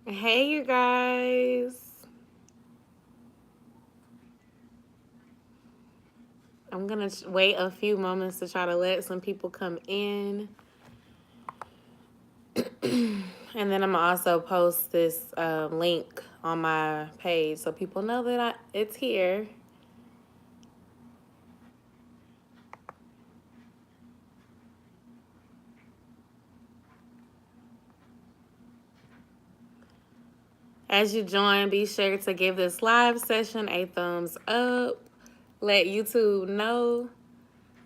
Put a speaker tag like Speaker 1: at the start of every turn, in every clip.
Speaker 1: Hey, you guys. I'm going to wait a few moments to try to let some people come in. And then I'm going to also post this link on my page so people know that it's here. As you join, be sure to give this live session a thumbs up. Let YouTube know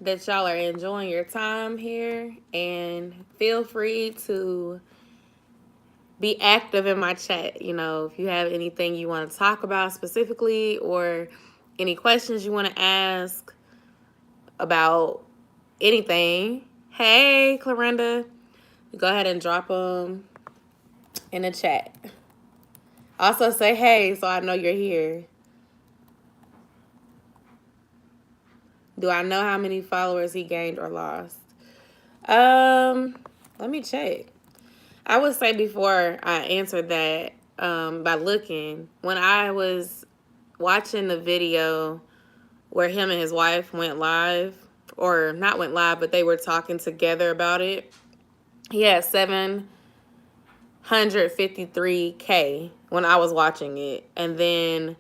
Speaker 1: that y'all are enjoying your time here. And feel free to be active in my chat. You know, if you have anything you want to talk about specifically or any questions you want to ask about anything, hey, Clarinda, go ahead and drop them in the chat. Also say hey so I know you're here. Do I know how many followers he gained or lost? Let me check. I would say before I answered that, by looking, when I was watching the video where him and his wife went live, or not went live, but they were talking together about it, he had 753K when I was watching it. And then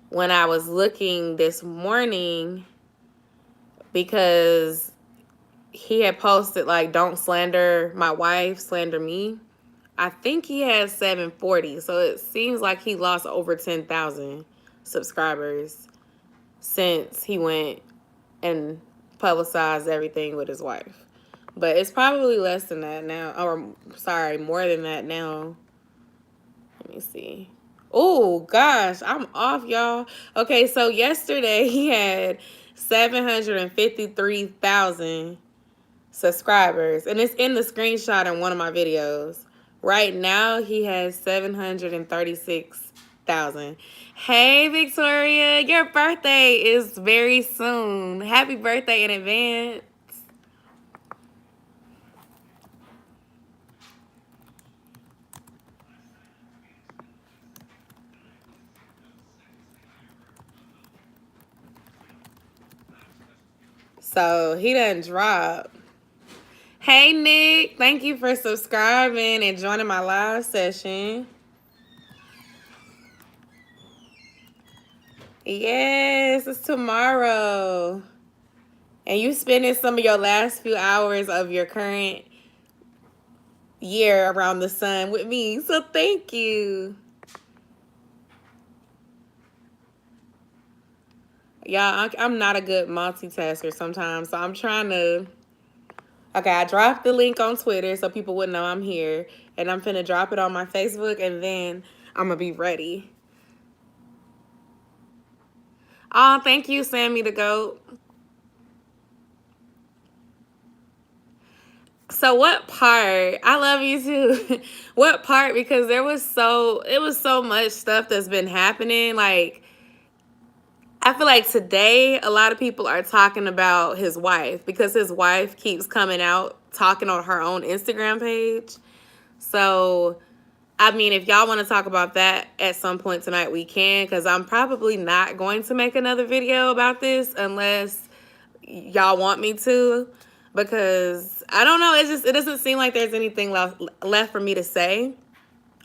Speaker 1: when I was looking this morning, because he had posted like, don't slander my wife, slander me, I think he has 740. So it seems like he lost over 10,000 subscribers since he went and publicized everything with his wife. But it's probably less than that now. Or, sorry, more than that now. Let me see. Oh, gosh, I'm off, y'all. Okay, so yesterday he had 753,000 subscribers. And it's in the screenshot in one of my videos. Right now, he has 736,000. Hey, Victoria, your birthday is very soon. Happy birthday in advance. So he done dropped. Hey, Nick, thank you for subscribing and joining my live session. Yes, it's tomorrow. And you spending some of your last few hours of your current year around the sun with me. So thank you. Y'all, I'm not a good multitasker sometimes. So I'm trying to... Okay, I dropped the link on Twitter so people would know I'm here. And I'm finna drop it on my Facebook and then I'm gonna be ready. Oh, thank you, Sammy the Goat. So what part? I love you too. What part? Because it was so much stuff that's been happening. Like, I feel like today a lot of people are talking about his wife because his wife keeps coming out talking on her own Instagram page. So, I mean, if y'all want to talk about that at some point tonight, we can, because I'm probably not going to make another video about this unless y'all want me to, because I don't know, it doesn't seem like there's anything left for me to say.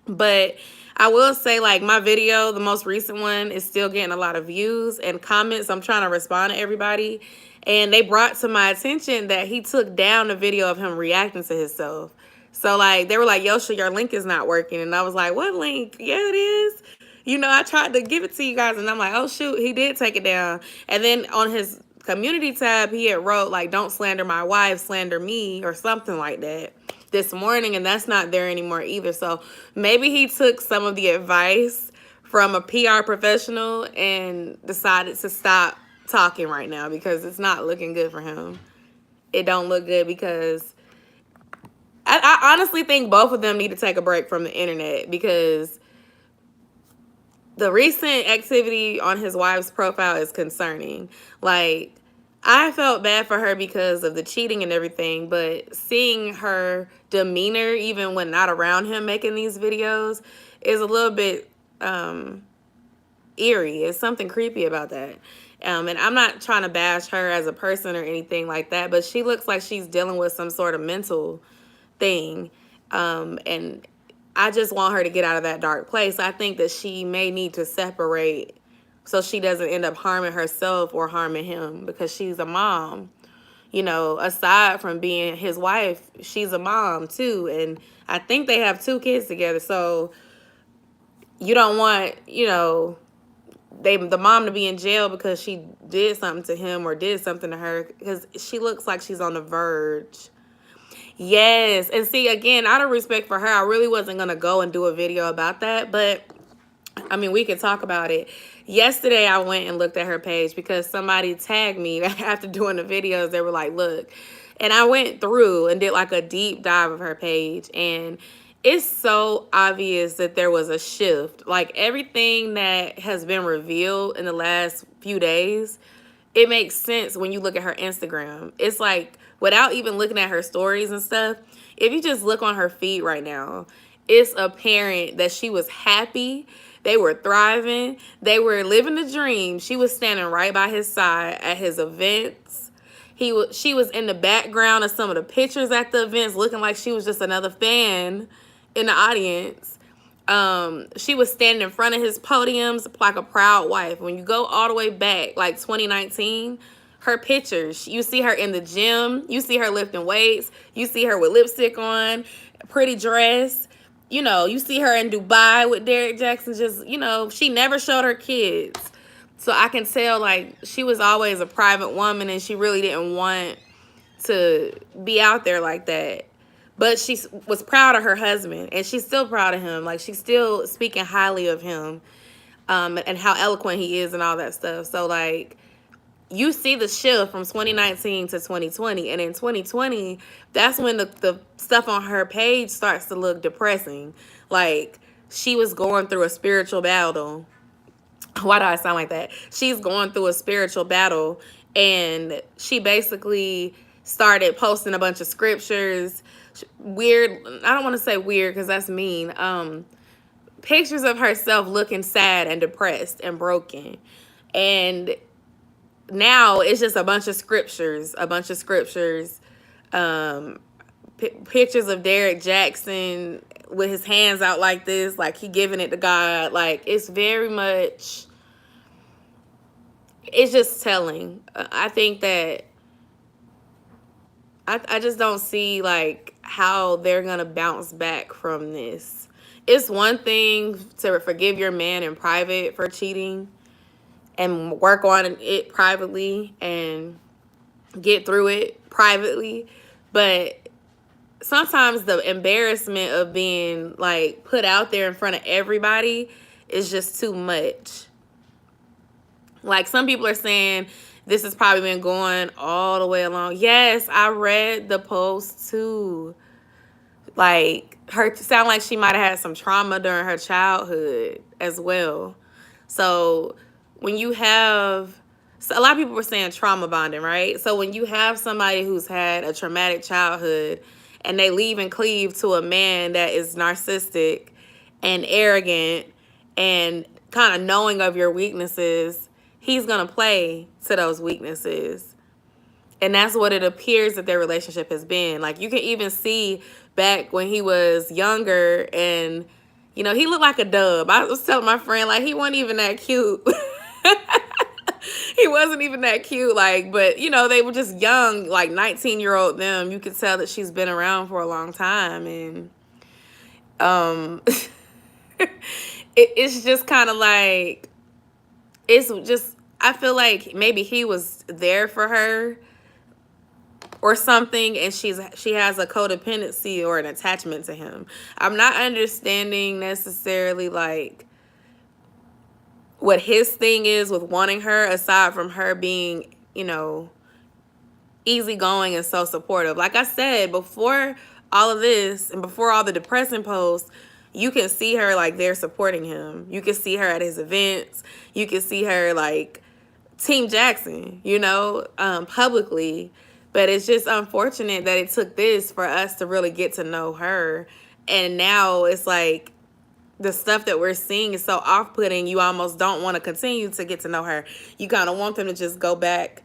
Speaker 1: But I will say, like, my video, the most recent one, is still getting a lot of views and comments. I'm trying to respond to everybody. And they brought to my attention that he took down a video of him reacting to himself. So, like, they were like, Yo-sha, your link is not working. And I was like, what link? Yeah, it is. You know, I tried to give it to you guys, and I'm like, oh, shoot, he did take it down. And then on his community tab, he had wrote, like, don't slander my wife, slander me, or something like that this morning, and that's not there anymore either. So maybe he took some of the advice from a PR professional and decided to stop talking right now because it's not looking good for him. It don't look good because I honestly think both of them need to take a break from the internet, because the recent activity on his wife's profile is concerning. Like, I felt bad for her because of the cheating and everything, but seeing her demeanor, even when not around him making these videos, is a little bit eerie. It's something creepy about that. And I'm not trying to bash her as a person or anything like that, but she looks like she's dealing with some sort of mental thing. And I just want her to get out of that dark place. I think that she may need to separate so she doesn't end up harming herself or harming him, because she's a mom. You know, aside from being his wife, she's a mom too. And I think they have 2 kids together. So you don't want, you know, the mom to be in jail because she did something to him or did something to her, because she looks like she's on the verge. Yes. And see, again, out of respect for her, I really wasn't going to go and do a video about that. But, I mean, we could talk about it. Yesterday, I went and looked at her page because somebody tagged me after doing the videos. They were like, look. And I went through and did like a deep dive of her page. And it's so obvious that there was a shift. Like, everything that has been revealed in the last few days, it makes sense when you look at her Instagram. It's like, without even looking at her stories and stuff, if you just look on her feed right now, it's apparent that she was happy. They were thriving. They were living the dream. She was standing right by his side at his events. She was in the background of some of the pictures at the events, looking like she was just another fan in the audience. She was standing in front of his podiums like a proud wife. When you go all the way back, like 2019, her pictures, you see her in the gym, you see her lifting weights, you see her with lipstick on, pretty dress. You know, you see her in Dubai with Derrick Jaxn. Just, you know, she never showed her kids. So I can tell, like, she was always a private woman and she really didn't want to be out there like that. But she was proud of her husband, and she's still proud of him. Like, she's still speaking highly of him, and how eloquent he is and all that stuff. So, like, you see the shift from 2019 to 2020. And in 2020, that's when the stuff on her page starts to look depressing. Like, she was going through a spiritual battle. Why do I sound like that? She's going through a spiritual battle, and she basically started posting a bunch of scriptures. Weird, I don't want to say weird because that's mean. Pictures of herself looking sad and depressed and broken. And now it's just a bunch of scriptures, pictures of Derrick Jaxn with his hands out like this, like he giving it to God. Like, it's very much, it's just telling. I think that I just don't see, like, how they're going to bounce back from this. It's one thing to forgive your man in private for cheating and work on it privately and get through it privately. But sometimes the embarrassment of being, like, put out there in front of everybody is just too much. Like, some people are saying this has probably been going all the way along. Yes, I read the post too. Like, her sound like she might have had some trauma during her childhood as well. So when you have, so a lot of people were saying trauma bonding, right? So when you have somebody who's had a traumatic childhood and they leave and cleave to a man that is narcissistic and arrogant and kind of knowing of your weaknesses, he's going to play to those weaknesses. And that's what it appears that their relationship has been. Like, you can even see back when he was younger and, you know, he looked like a dub. I was telling my friend, like, he wasn't even that cute. He wasn't even that cute. Like, but, you know, they were just young, like 19-year-old them. You could tell that she's been around for a long time. And it's just kind of like, it's just, I feel like maybe he was there for her or something, and she has a codependency or an attachment to him. I'm not understanding necessarily, like, what his thing is with wanting her, aside from her being, you know, easygoing and so supportive. Like I said, before all of this and before all the depressing posts, you can see her, like, they're supporting him. You can see her at his events. You can see her, like, Team Jackson, you know, publicly. But it's just unfortunate that it took this for us to really get to know her. And now it's like the stuff that we're seeing is so off-putting, you almost don't want to continue to get to know her. You kind of want them to just go back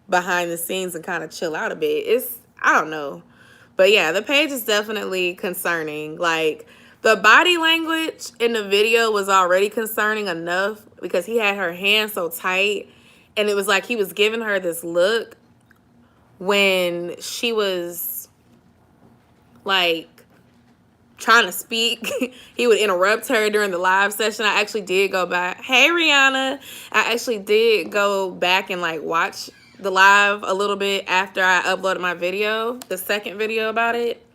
Speaker 1: behind the scenes and kind of chill out a bit. I don't know. But yeah, the page is definitely concerning. Like, the body language in the video was already concerning enough because he had her hand so tight, and it was like he was giving her this look when she was like trying to speak. He would interrupt her during the live session. I actually did go back. Hey, Rihanna. I actually did go back and like watch the live a little bit after I uploaded my video, the second video about it.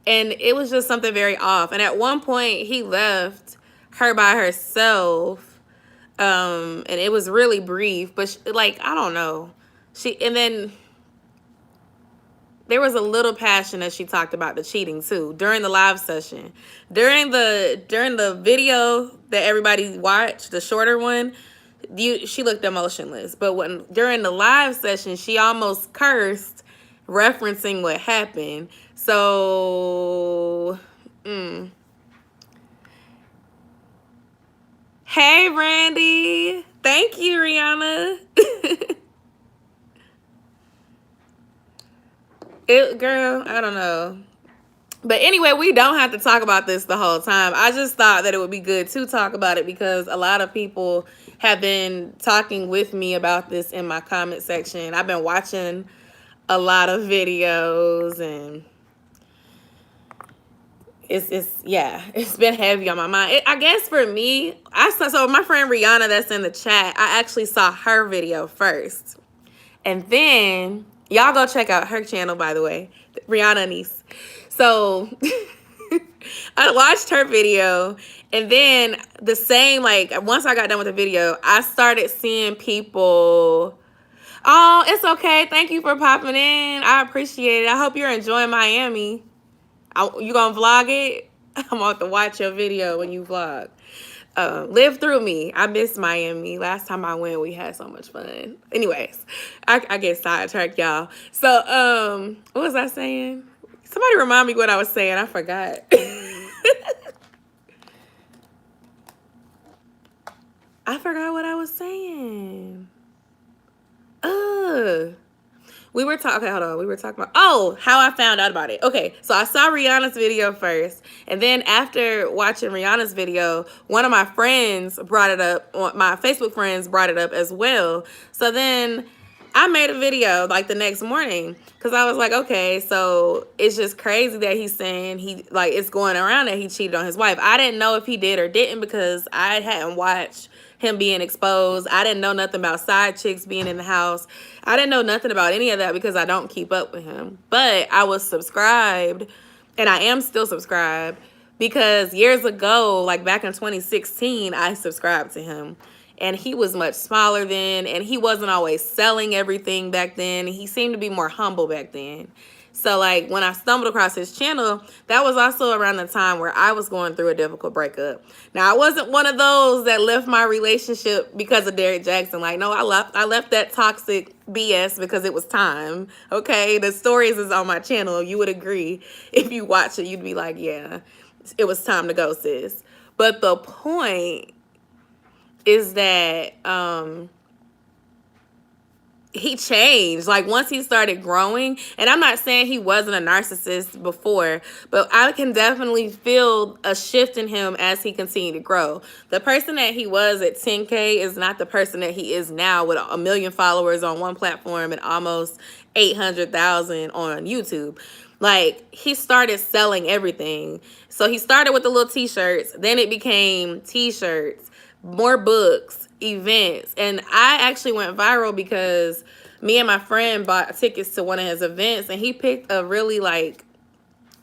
Speaker 1: And it was just something very off. And at one point, he left her by herself. And it was really brief. But, like, I don't know. And then there was a little passion that she talked about the cheating, too, during the live session. During the video that everybody watched, the shorter one, she looked emotionless. But during the live session, she almost cursed, referencing what happened. So, Hey, Brandy. Thank you, Rihanna. Girl, I don't know. But anyway, we don't have to talk about this the whole time. I just thought that it would be good to talk about it because a lot of people have been talking with me about this in my comment section. I've been watching a lot of videos, and it's been heavy on my mind. I guess for me, so my friend Rihanna that's in the chat, I actually saw her video first. And then y'all go check out her channel, by the way, Rihanna niece. So I watched her video, and then the same, like, once I got done with the video, I started seeing people. Oh, it's okay. Thank you for popping in. I appreciate it. I hope you're enjoying Miami. You gonna vlog it? I'm about to watch your video when you vlog. Live through me. I miss Miami. Last time I went, we had so much fun. Anyways, I get sidetracked, y'all. So, what was I saying? Somebody remind me what I was saying. I forgot. I forgot what I was saying. We were talking about, how I found out about it. Okay, so I saw Rihanna's video first, and then after watching Rihanna's video, one of my friends brought it up, my Facebook friends brought it up as well. So then I made a video like the next morning because I was like, okay, so it's just crazy that he's saying it's going around that he cheated on his wife. I didn't know if he did or didn't because I hadn't watched him being exposed. I didn't know nothing about side chicks being in the house. I didn't know nothing about any of that because I don't keep up with him. But I was subscribed, and I am still subscribed because years ago, like back in 2016, I subscribed to him. And he was much smaller then, and he wasn't always selling everything back then. He seemed to be more humble back then. So, like, when I stumbled across his channel, that was also around the time where I was going through a difficult breakup. Now, I wasn't one of those that left my relationship because of Derrick Jaxn. Like, no, I left that toxic BS because it was time. Okay, the stories is on my channel. You would agree. If you watch it, you'd be like, yeah, it was time to go, sis. But the point is that he changed. Like, once he started growing, and I'm not saying he wasn't a narcissist before, but I can definitely feel a shift in him as he continued to grow. The person that he was at 10K is not the person that he is now with 1 million followers on one platform and almost 800,000 on YouTube. Like, he started selling everything. So he started with the little t-shirts, then it became t-shirts, more books, events. And I actually went viral because me and my friend bought tickets to one of his events, and he picked a really like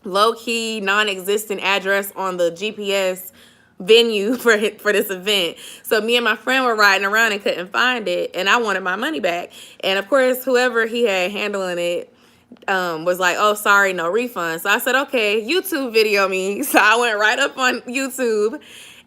Speaker 1: low-key, non-existent address on the GPS venue for this event. So me and my friend were riding around and couldn't find it, and I wanted my money back. And of course, whoever he had handling it was like, oh, sorry, no refund. So I said, okay, YouTube video me. So I went right up on YouTube,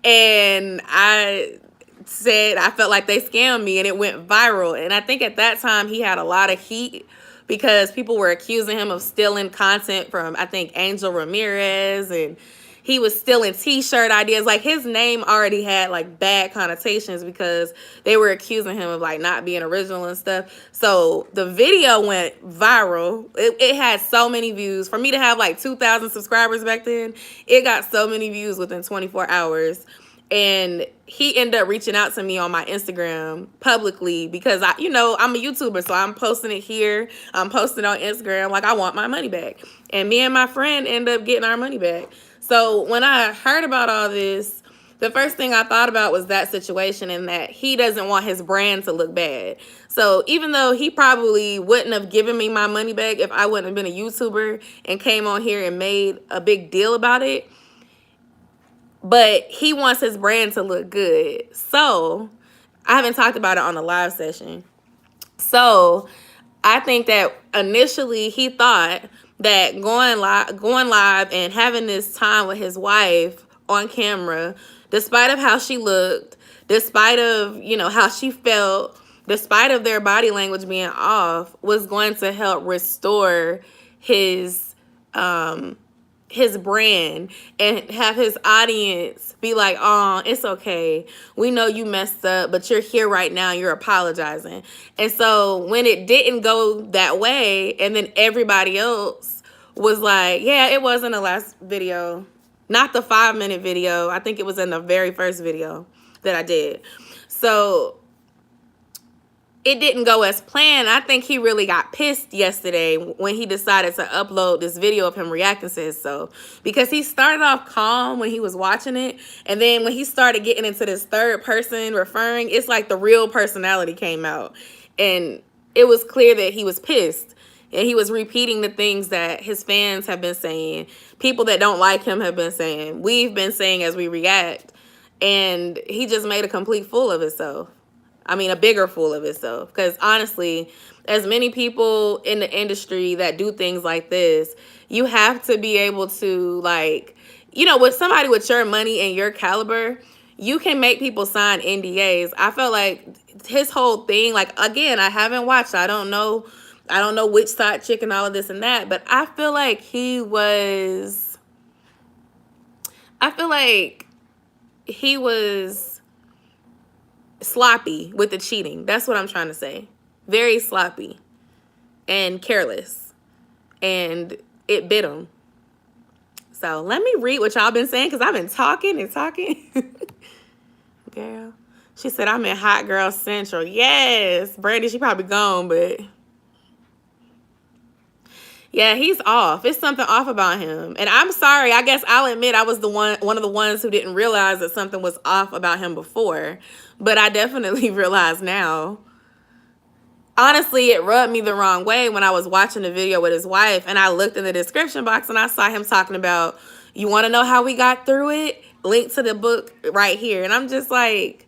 Speaker 1: and I said, I felt like they scammed me, and it went viral. And I think at that time he had a lot of heat because people were accusing him of stealing content from, I think, Angel Ramirez, and he was stealing t-shirt ideas. Like, his name already had like bad connotations because they were accusing him of like not being original and stuff. So the video went viral. It had so many views. For me to have like 2,000 subscribers back then, it got so many views within 24 hours. And he ended up reaching out to me on my Instagram publicly because I'm a YouTuber, so I'm posting it here. I'm posting on Instagram like I want my money back. And me and my friend end up getting our money back. So when I heard about all this, the first thing I thought about was that situation, and that he doesn't want his brand to look bad. So even though he probably wouldn't have given me my money back if I wouldn't have been a YouTuber and came on here and made a big deal about it, but he wants his brand to look good. So I haven't talked about it on the live session. So I think that initially he thought that going live and having this time with his wife on camera, despite of how she looked, despite of, how she felt, despite of their body language being off, was going to help restore his brand and have his audience be like, oh, it's okay. We know you messed up, but you're here right now. You're apologizing. And so when it didn't go that way, and then everybody else was like, yeah, it was in the last video, not the 5-minute video. I think it was in the very first video that I did. So it didn't go as planned. I think he really got pissed yesterday when he decided to upload this video of him reacting to himself, because he started off calm when he was watching it, and then when he started getting into this third person referring, it's like the real personality came out, and it was clear that he was pissed, and he was repeating the things that his fans have been saying, people that don't like him have been saying, we've been saying as we react, and he just made a complete fool of himself. I mean, a bigger fool of itself. Because honestly, as many people in the industry that do things like this, you have to be able to, like, with somebody with your money and your caliber, you can make people sign NDAs. I felt like his whole thing, like, again, I haven't watched. I don't know which side chick and all of this and that, but I feel like he was sloppy with the cheating. That's what I'm trying to say. Very sloppy and careless. And it bit him. So let me read what y'all been saying, because I've been talking and talking. Girl. She said, I'm in Hot Girl Central. Yes. Brandy, she probably gone, but yeah, he's off. It's something off about him. And I'm sorry. I guess I'll admit I was one of the ones who didn't realize that something was off about him before. But I definitely realize now. Honestly, it rubbed me the wrong way when I was watching the video with his wife, and I looked in the description box and I saw him talking about, you want to know how we got through it? Link to the book right here. And I'm just like,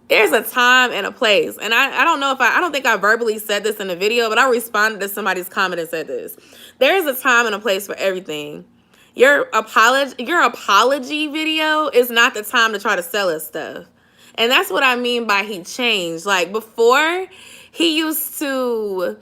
Speaker 1: there's a time and a place. And I don't think I verbally said this in the video, but I responded to somebody's comment and said this. There's a time and a place for everything. Your apology video is not the time to try to sell us stuff. And that's what I mean by he changed. Like, before, he used to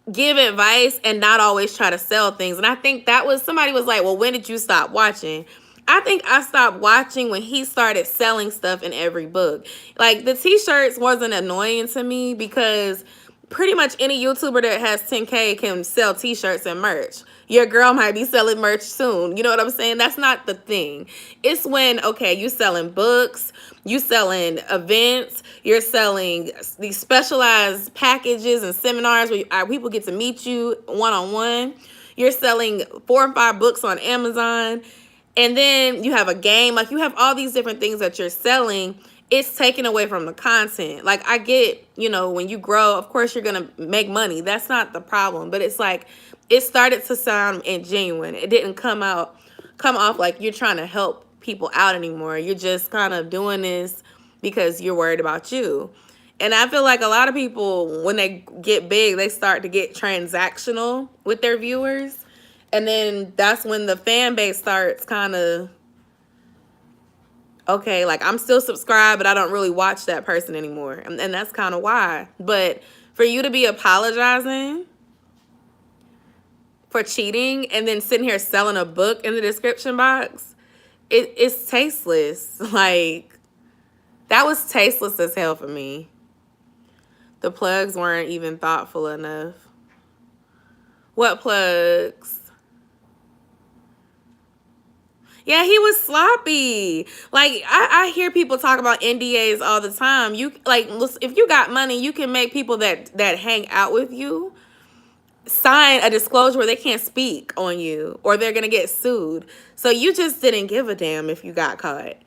Speaker 1: give advice and not always try to sell things. And I think that was, somebody was like, well, when did you stop watching? I think I stopped watching when he started selling stuff in every book. Like, the t-shirts wasn't annoying to me because pretty much any YouTuber that has 10K can sell t-shirts and merch. Your girl might be selling merch soon. You know what I'm saying? That's not the thing. It's when, okay, you selling books, you selling events, you're selling these specialized packages and seminars where people get to meet you one-on-one. You're selling 4 or 5 books on Amazon. And then you have a game. Like, you have all these different things that you're selling. It's taken away from the content. Like, I get, when you grow, of course you're going to make money. That's not the problem. But it's like, it started to sound ingenuine. It didn't come off like you're trying to help people out anymore. You're just kind of doing this because you're worried about you. And I feel like a lot of people, when they get big, they start to get transactional with their viewers. And then that's when the fan base starts kind of okay, like I'm still subscribed, but I don't really watch that person anymore. And that's kind of why. But for you to be apologizing for cheating and then sitting here selling a book in the description box, it's tasteless. Like, that was tasteless as hell for me. The plugs weren't even thoughtful enough. What plugs? Yeah, he was sloppy. Like, I hear people talk about NDAs all the time. You, like, if you got money, you can make people that hang out with you sign a disclosure where they can't speak on you or they're gonna get sued. So you just didn't give a damn if you got caught.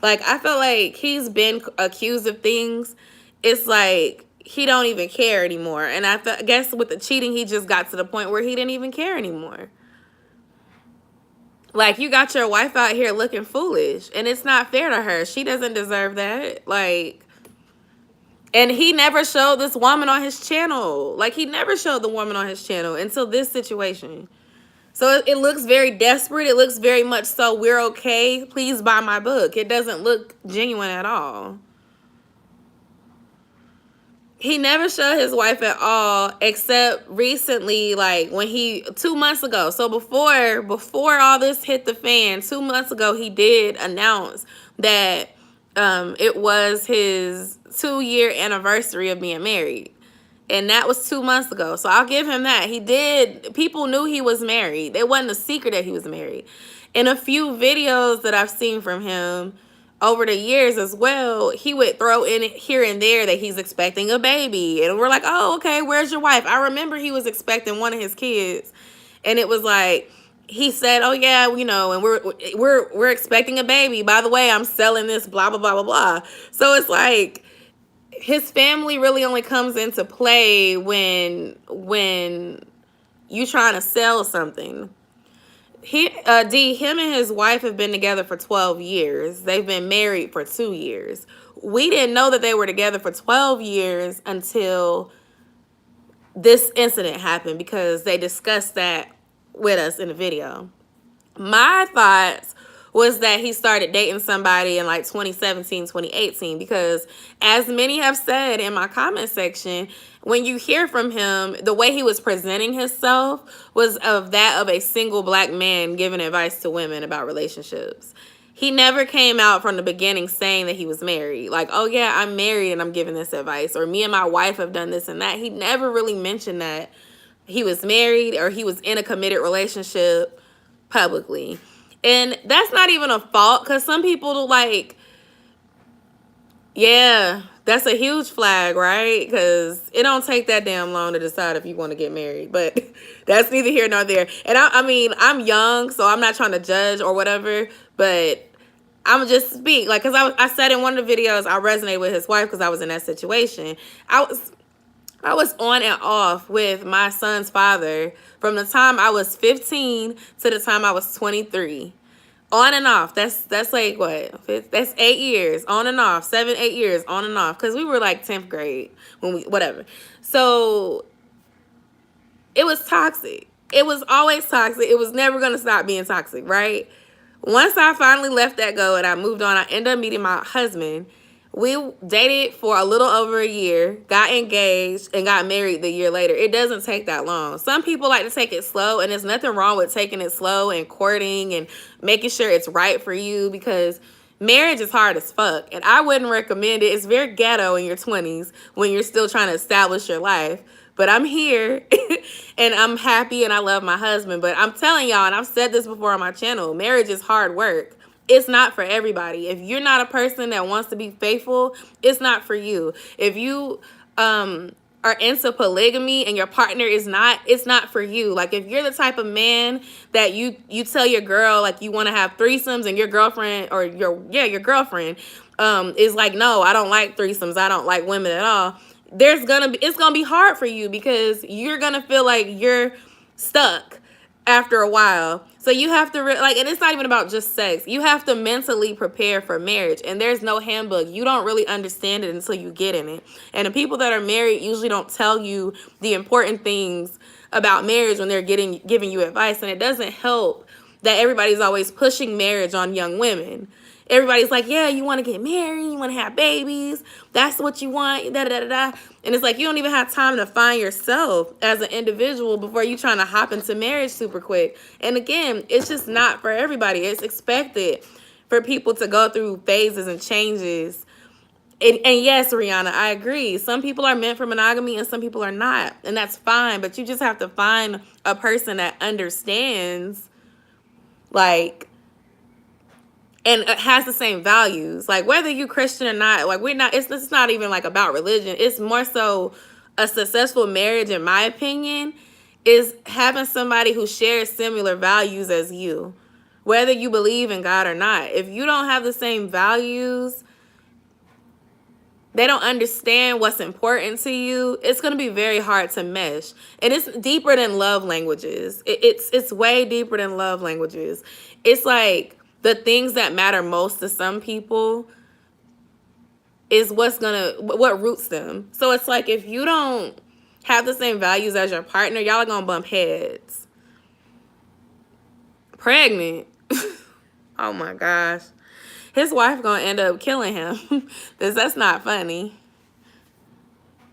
Speaker 1: Like, I feel like he's been accused of things. It's like he don't even care anymore. And I guess with the cheating, he just got to the point where he didn't even care anymore. Like, you got your wife out here looking foolish, and it's not fair to her. She doesn't deserve that. Like, and he never showed this woman on his channel. Like, he never showed the woman on his channel until this situation. So it looks very desperate. It looks very much so, we're okay, please buy my book. It doesn't look genuine at all. He never showed his wife at all, except recently, like when 2 months ago. So before all this hit the fan, 2 months ago, he did announce that it was his 2-year anniversary of being married. And that was 2 months ago. So I'll give him that. He did. People knew he was married. It wasn't a secret that he was married. In a few videos that I've seen from him over the years as well, he would throw in here and there that he's expecting a baby. And we're like, oh, okay, where's your wife? I remember he was expecting one of his kids. And it was like, he said, oh yeah, you know, and we're expecting a baby. By the way, I'm selling this, blah, blah, blah, blah, blah. So it's like, his family really only comes into play when you trying to sell something. Him and his wife have been together for 12 years. They've been married for 2 years. We didn't know that they were together for 12 years until this incident happened, because they discussed that with us in the video. My thoughts was that he started dating somebody in like 2017, 2018, because as many have said in my comment section, when you hear from him, the way he was presenting himself was of that of a single black man giving advice to women about relationships. He never came out from the beginning saying that he was married. Like, oh yeah, I'm married and I'm giving this advice, or me and my wife have done this and that. He never really mentioned that he was married or he was in a committed relationship publicly. And that's not even a fault, because some people like, yeah, that's a huge flag, right? Because it don't take that damn long to decide if you want to get married. But that's neither here nor there. And I mean, I'm young, so I'm not trying to judge or whatever, but I'm just speak. Like, because I said in one of the videos, I resonate with his wife because I was in that situation. I was on and off with my son's father from the time I was 15 to the time I was 23. On and off. That's like what? That's 8 years. On and off. 7, 8 years. On and off. Because we were like 10th grade when whatever. So it was toxic. It was always toxic. It was never going to stop being toxic, right? Once I finally left that go and I moved on, I ended up meeting my husband. We dated for a little over a year, got engaged, and got married the year later. It doesn't take that long. Some people like to take it slow, and there's nothing wrong with taking it slow and courting and making sure it's right for you, because marriage is hard as fuck, and I wouldn't recommend it. It's very ghetto in your 20s when you're still trying to establish your life. But I'm here, and I'm happy, and I love my husband. But I'm telling y'all, and I've said this before on my channel, marriage is hard work. It's not for everybody. If you're not a person that wants to be faithful, it's not for you. If you are into polygamy and your partner is not, it's not for you. Like, if you're the type of man that you tell your girl, like, you want to have threesomes, and your girlfriend or your girlfriend is like, no, I don't like threesomes. I don't like women at all. It's gonna be hard for you, because you're gonna feel like you're stuck after a while. So you have to and it's not even about just sex. You have to mentally prepare for marriage, and there's no handbook. You don't really understand it until you get in it. And the people that are married usually don't tell you the important things about marriage when they're giving you advice, and it doesn't help that everybody's always pushing marriage on young women. Everybody's like, yeah, you want to get married, you want to have babies, that's what you want, da da da da. And it's like, you don't even have time to find yourself as an individual before you trying to hop into marriage super quick. And again, it's just not for everybody. It's expected for people to go through phases and changes. And yes, Rihanna, I agree. Some people are meant for monogamy and some people are not. And that's fine. But you just have to find a person that understands, like, and has the same values. Like, whether you Christian or not, like, it's not even like about religion. It's more so a successful marriage, in my opinion, is having somebody who shares similar values as you, whether you believe in God or not. If you don't have the same values, they don't understand what's important to you, it's going to be very hard to mesh. And it's deeper than love languages. It's way deeper than love languages. It's like the things that matter most to some people is what roots them. So it's like, if you don't have the same values as your partner, y'all are going to bump heads. Pregnant. Oh my gosh. His wife gonna end up killing him. That's not funny.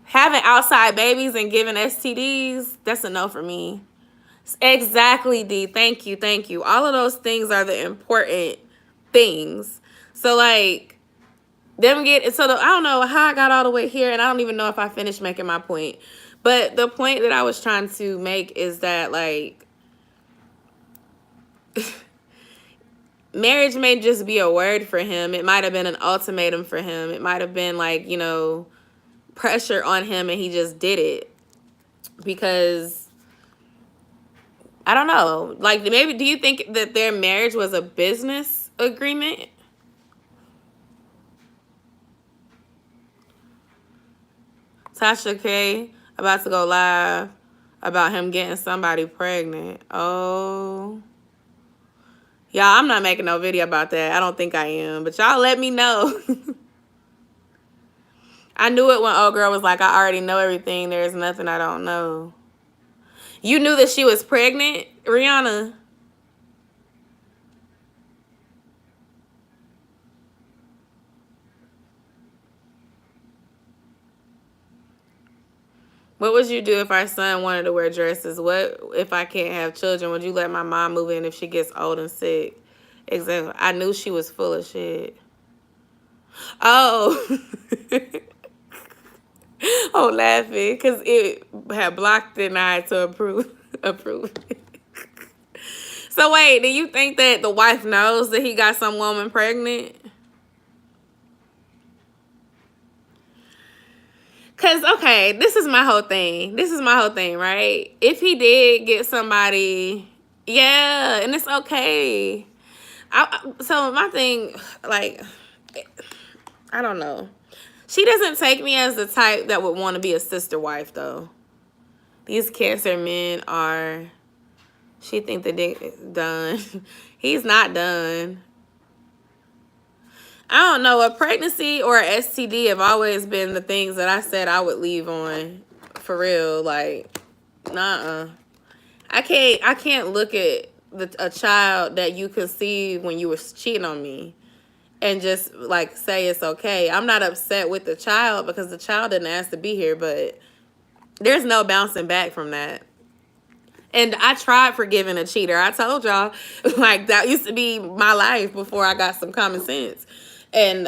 Speaker 1: Having outside babies and giving STDs, that's a no for me. Exactly, D. Thank you, thank you. All of those things are the important things. So, like, I don't know how I got all the way here, and I don't even know if I finished making my point. But the point that I was trying to make is that, like, marriage may just be a word for him. It might have been an ultimatum for him. It might have been like, pressure on him and he just did it. Because, I don't know. Like, maybe, do you think that their marriage was a business agreement? Tasha K about to go live about him getting somebody pregnant. Oh. Y'all, I'm not making no video about that. I don't think I am. But y'all let me know. I knew it when old girl was like, I already know everything. There's nothing I don't know. You knew that she was pregnant, Rihanna? What would you do if our son wanted to wear dresses? What if I can't have children? Would you let my mom move in if she gets old and sick? Exactly. I knew she was full of shit. Oh. Oh, laughing. Because it had blocked it and I had to approve it. So wait, do you think that the wife knows that he got some woman pregnant? Because, okay, this is my whole thing. Right? If he did get somebody, yeah, and it's okay. So my thing, like, I don't know. She doesn't take me as the type that would want to be a sister wife, though. These Cancer men are, she think the dick is done. He's not done. I don't know. A pregnancy or a STD have always been the things that I said I would leave on. For real. Like, nuh-uh. I can't look at a child that you conceived when you were cheating on me and just, like, say it's okay. I'm not upset with the child because the child didn't ask to be here, but there's no bouncing back from that. And I tried forgiving a cheater. I told y'all, like, that used to be my life before I got some common sense. And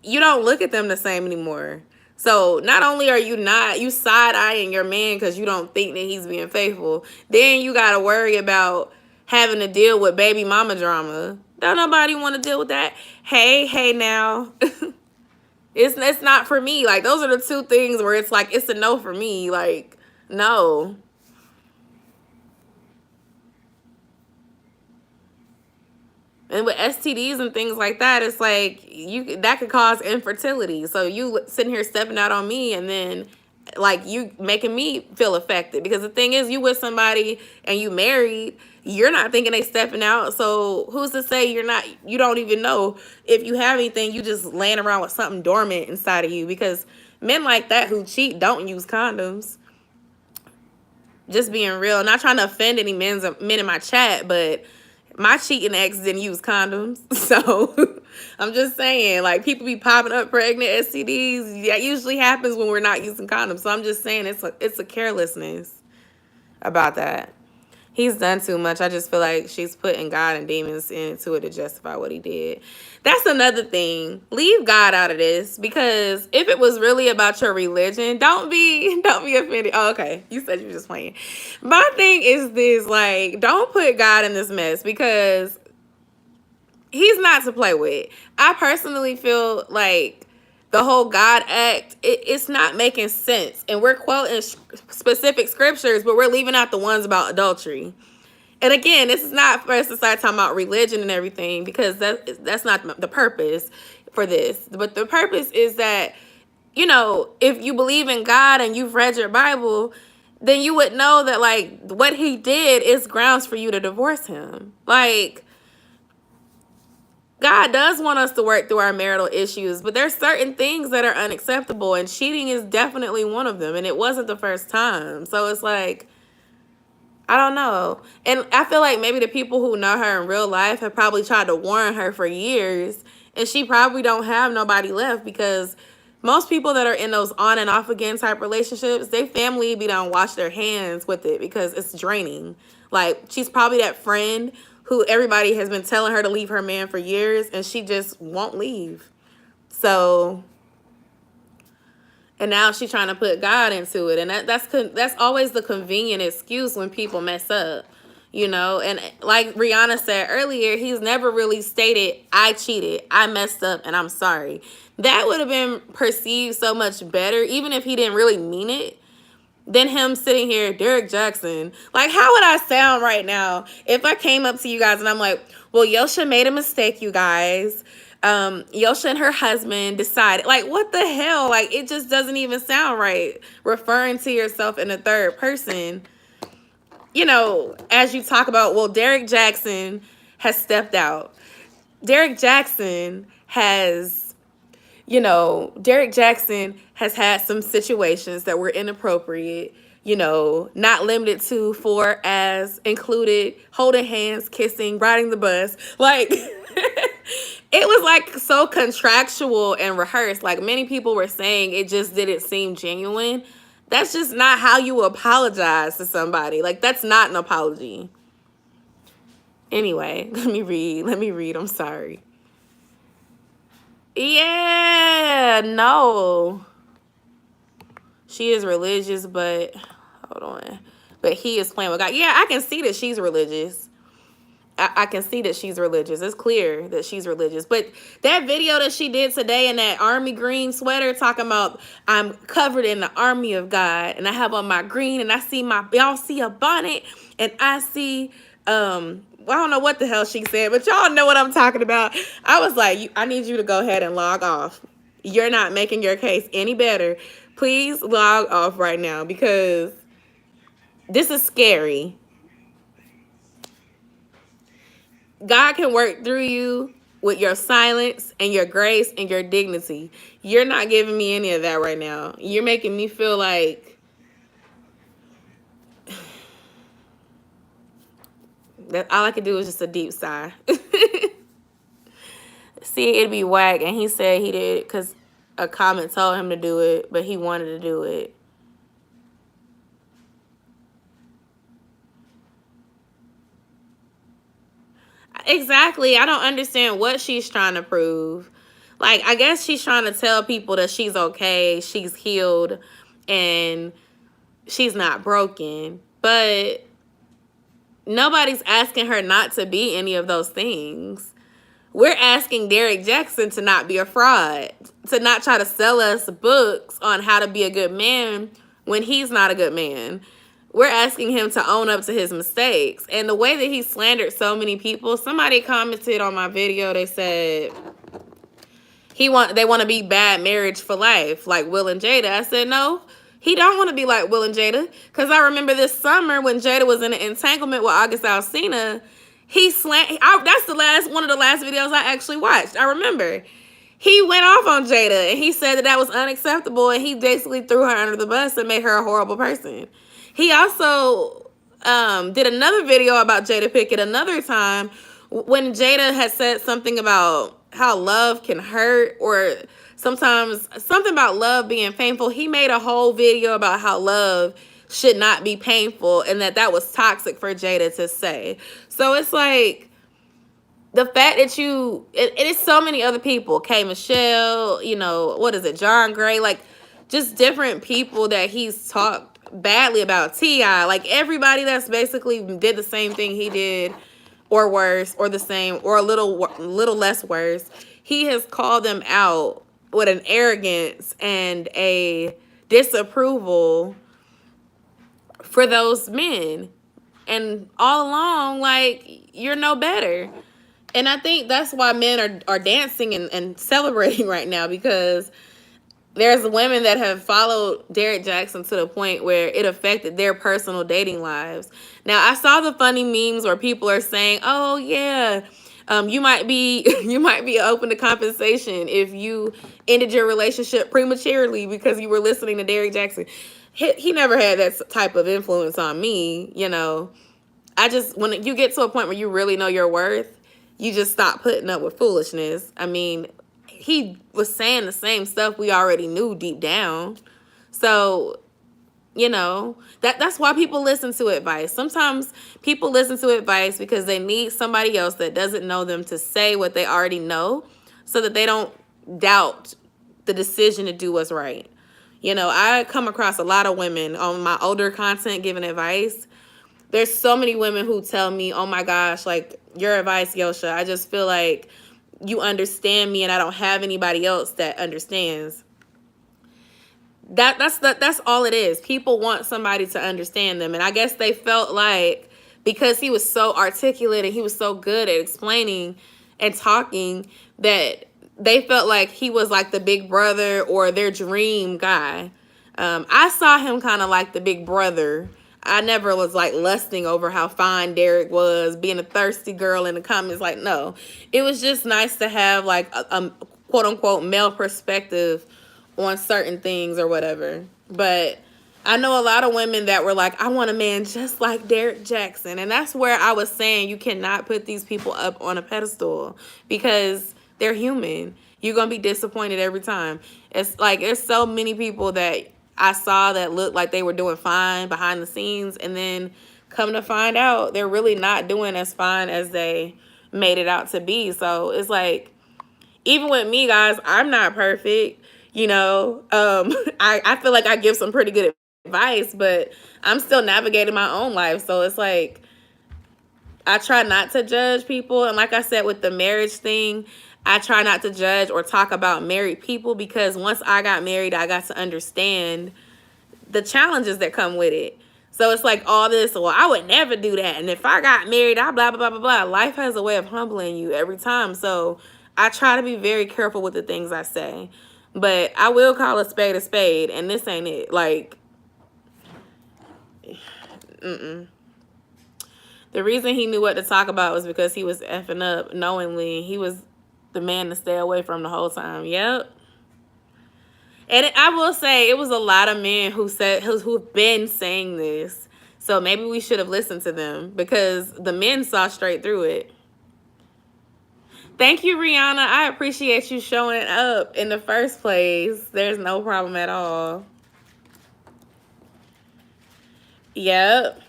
Speaker 1: you don't look at them the same anymore. So not only are you side-eyeing your man because you don't think that he's being faithful, then you got to worry about having to deal with baby mama drama. Don't nobody want to deal with that. Hey now. It's not for me. Like, those are the two things where it's like, it's a no for me. Like, no. And with STDs and things like that, it's like that could cause infertility. So you sitting here stepping out on me and then, like, you making me feel affected. Because the thing is, you with somebody and you married, you're not thinking they stepping out. So who's to say you don't even know if you have anything, you just laying around with something dormant inside of you. Because men like that who cheat don't use condoms. Just being real. Not trying to offend any men in my chat, but My cheating ex didn't use condoms. So I'm just saying, like, people be popping up pregnant STDs. That usually happens when we're not using condoms. So I'm just saying it's a carelessness about that. He's done too much. I just feel like she's putting God and demons into it to justify what he did. That's another thing. Leave God out of this, because if it was really about your religion, don't be offended. Oh, okay. You said you were just playing. My thing is this, like, don't put God in this mess, because he's not to play with. I personally feel like the whole God act, it's not making sense. And we're quoting specific scriptures, but we're leaving out the ones about adultery. And again, this is not for us to start talking about religion and everything, because that's not the purpose for this. But the purpose is that, you know, if you believe in God and you've read your Bible, then you would know that, like, what he did is grounds for you to divorce him. Like, God does want us to work through our marital issues, but there's certain things that are unacceptable, and cheating is definitely one of them, and it wasn't the first time. So it's like, I don't know. And I feel like maybe the people who know her in real life have probably tried to warn her for years, and she probably don't have nobody left, because most people that are in those on and off again type relationships, they family be done wash their hands with it because it's draining. Like, she's probably that friend who everybody has been telling her to leave her man for years, and she just won't leave. So, and now she's trying to put God into it. And that's always the convenient excuse when people mess up, you know. And like Rihanna said earlier, he's never really stated, I cheated, I messed up, and I'm sorry. That would have been perceived so much better, even if he didn't really mean it, than him sitting here, Derrick Jaxn. Like, how would I sound right now if I came up to you guys and I'm like, well, Yo-sha made a mistake, you guys. Joche and her husband decided, like, what the hell? Like, it just doesn't even sound right. Referring to yourself in the third person, you know, as you talk about, well, Derrick Jaxn has stepped out. Derrick Jaxn has, you know, Derrick Jaxn has had some situations that were inappropriate, you know, not limited to for as included holding hands, kissing, riding the bus. Like, it was like so contractual and rehearsed. Like, many people were saying it just didn't seem genuine. That's just not how you apologize to somebody. Like, that's not an apology. Anyway, let me read. I'm sorry. Yeah, no. She is religious, but hold on. But he is playing with God. Yeah, I can see that she's religious. I can see that she's religious. It's clear that she's religious. But that video that she did today in that army green sweater talking about, I'm covered in the army of God, and I have on my green, and I see y'all see a bonnet, and I see, I don't know what the hell she said, but y'all know what I'm talking about. I was like, I need you to go ahead and log off. You're not making your case any better. Please log off right now, because this is scary. God can work through you with your silence and your grace and your dignity. You're not giving me any of that right now. You're making me feel like that all I could do is just a deep sigh. See, it'd be whack. And he said he did it because a comment told him to do it, but he wanted to do it. Exactly. I don't understand what she's trying to prove. Like, I guess she's trying to tell people that she's okay, she's healed, and she's not broken. But nobody's asking her not to be any of those things. We're asking Derrick Jaxn to not be a fraud, to not try to sell us books on how to be a good man when he's not a good man. We're asking him to own up to his mistakes. And the way that he slandered so many people, somebody commented on my video, they said they want to be bad marriage for life, like Will and Jada. I said, no, he don't want to be like Will and Jada. Because I remember this summer when Jada was in an entanglement with August Alsina, that's one of the last videos I actually watched. I remember. He went off on Jada, and he said that was unacceptable, and he basically threw her under the bus and made her a horrible person. He also did another video about Jada Pinkett another time when Jada had said something about how love can hurt, or sometimes something about love being painful. He made a whole video about how love should not be painful and that was toxic for Jada to say. So it's like, the fact that it is so many other people, K. Michelle, you know, what is it, John Gray, like just different people that he's talked badly about, T.I., like everybody that's basically did the same thing he did, or worse, or the same, or a little less worse. He has called them out with an arrogance and a disapproval for those men. And all along, like, you're no better. And I think that's why men are dancing and celebrating right now, because there's women that have followed Derrick Jaxn to the point where it affected their personal dating lives. Now, I saw the funny memes where people are saying, oh, yeah, you might be open to compensation if you ended your relationship prematurely because you were listening to Derrick Jaxn. He never had that type of influence on me, you know. When you get to a point where you really know your worth, you just stop putting up with foolishness. I mean, he was saying the same stuff we already knew deep down. So, you know, that's why people listen to advice. Sometimes people listen to advice because they need somebody else that doesn't know them to say what they already know, so that they don't doubt the decision to do what's right. You know, I come across a lot of women on my older content giving advice. There's so many women who tell me, oh my gosh, like, your advice, Yo-sha, I just feel like you understand me and I don't have anybody else that understands. That's all it is. People want somebody to understand them. And I guess they felt like, because he was so articulate and he was so good at explaining and talking, that they felt like he was like the big brother or their dream guy. I saw him kind of like the big brother. I never was like lusting over how fine Derrick was, being a thirsty girl in the comments. Like, no, it was just nice to have like a quote unquote male perspective on certain things or whatever. But I know a lot of women that were like, I want a man just like Derrick Jaxn. And that's where I was saying you cannot put these people up on a pedestal, because they're human. You're going to be disappointed every time. It's like, there's so many people that I saw that looked like they were doing fine behind the scenes, and then come to find out they're really not doing as fine as they made it out to be. So it's like, even with me, guys, I'm not perfect. You know, I feel like I give some pretty good advice, but I'm still navigating my own life. So it's like, I try not to judge people. And like I said, with the marriage thing, I try not to judge or talk about married people, because once I got married, I got to understand the challenges that come with it. So it's like all this, well, I would never do that. And if I got married, I blah, blah, blah, blah, blah. Life has a way of humbling you every time. So I try to be very careful with the things I say. But I will call a spade, and this ain't it. Like, the reason he knew what to talk about was because he was effing up knowingly. He was the man to stay away from the whole time. Yep. And I will say, it was a lot of men who've been saying this. So maybe we should have listened to them, because the men saw straight through it. Thank you, Rihanna. I appreciate you showing up in the first place. There's no problem at all. Yep.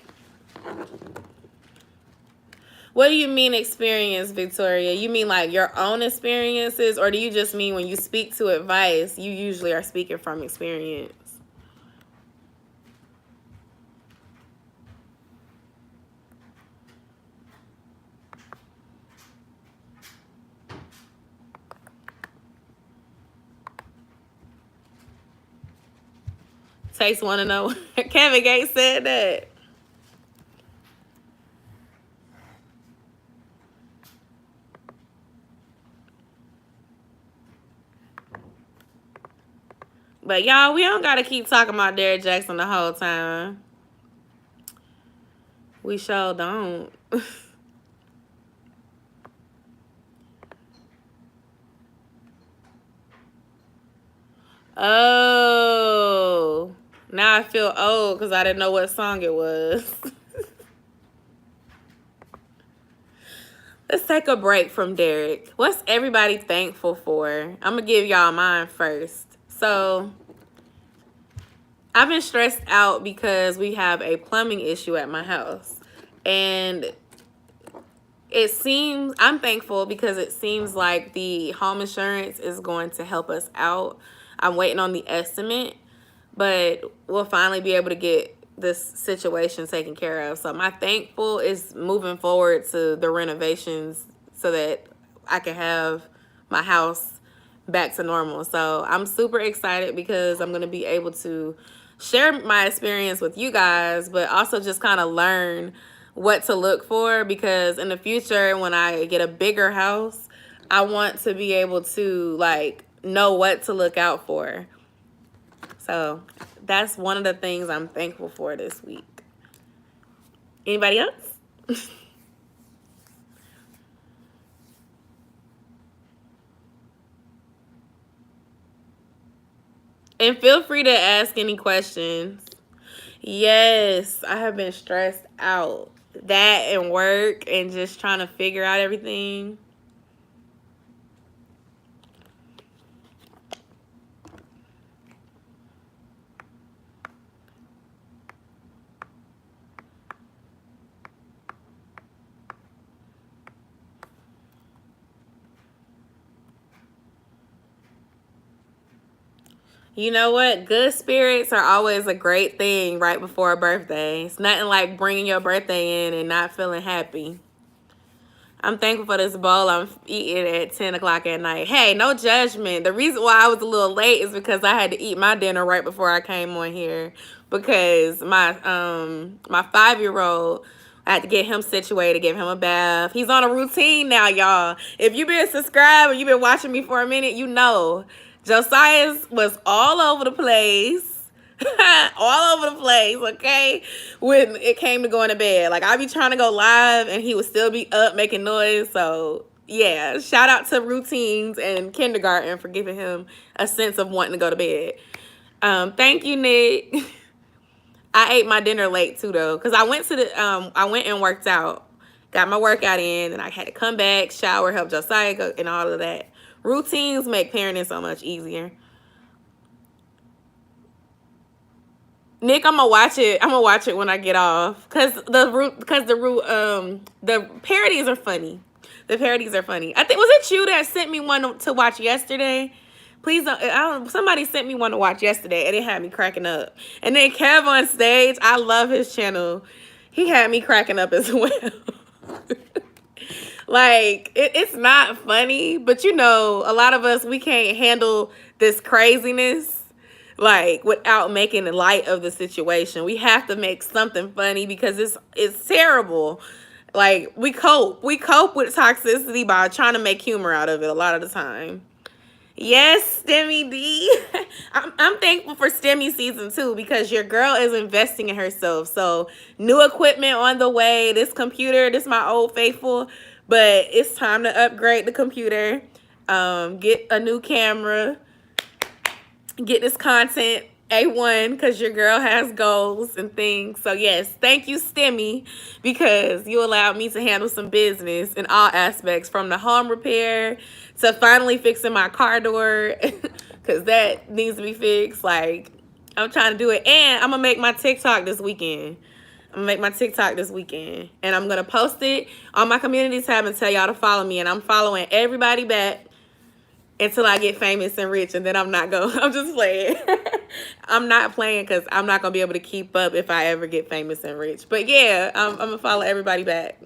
Speaker 1: What do you mean experience, Victoria? You mean like your own experiences, or do you just mean when you speak to advice, you usually are speaking from experience? Takes one to know. Kevin Gates said that. But y'all, we don't gotta keep talking about Derrick Jaxn the whole time. We sure don't. Oh, now I feel old because I didn't know what song it was. Let's take a break from Derrick. What's everybody thankful for? I'm going to give y'all mine first. So, I've been stressed out because we have a plumbing issue at my house. And I'm thankful because it seems like the home insurance is going to help us out. I'm waiting on the estimate, but we'll finally be able to get this situation taken care of. So my thankful is moving forward to the renovations so that I can have my house back to normal. So I'm super excited because I'm going to be able to share my experience with you guys, but also just kind of learn what to look for, because in the future when I get a bigger house, I want to be able to like know what to look out for. So that's one of the things I'm thankful for this week. Anybody else? And feel free to ask any questions. Yes, I have been stressed out. That and work and just trying to figure out everything. You know what? Good spirits are always a great thing right before a birthday. It's nothing like bringing your birthday in and not feeling happy. I'm thankful for this bowl I'm eating at 10 o'clock at night. Hey, no judgment. The reason why I was a little late is because I had to eat my dinner right before I came on here, because my 5-year-old, I had to get him situated, give him a bath. He's on a routine now, y'all. If you've been subscribed or you've been watching me for a minute, you know Josiah's was all over the place. All over the place, okay? When it came to going to bed. Like, I'd be trying to go live and he would still be up making noise. So, yeah, shout out to routines and kindergarten for giving him a sense of wanting to go to bed. Thank you, Nick. I ate my dinner late too, though, because I went and worked out. Got my workout in, and I had to come back, shower, help Josiah go, and all of that. Routines make parenting so much easier. Nick, I'm gonna watch it. I'm gonna watch it when I get off, cause the parodies are funny. The parodies are funny. I think, was it you that sent me one to watch yesterday? Please don't. I don't. Somebody sent me one to watch yesterday, and it had me cracking up. And then Kev on stage, I love his channel. He had me cracking up as well. Like, it's not funny, but you know, a lot of us, we can't handle this craziness like without making light of the situation. We have to make something funny because it's terrible. Like, we cope with toxicity by trying to make humor out of it a lot of the time. Yes, Stemmy D. I'm thankful for Stemmy season 2 because your girl is investing in herself. So new equipment on the way. This computer, this is my old faithful, but it's time to upgrade the computer. Get a new camera. Get this content A1 because your girl has goals and things. So yes, thank you, Stemmy, because you allowed me to handle some business in all aspects, from the home repair to finally fixing my car door because that needs to be fixed. Like, I'm trying to do it. And I'm going to make my TikTok this weekend. And I'm going to post it on my community tab and tell y'all to follow me. And I'm following everybody back until I get famous and rich, and then I'm just playing. I'm not playing because I'm not going to be able to keep up if I ever get famous and rich. But yeah, I'm going to follow everybody back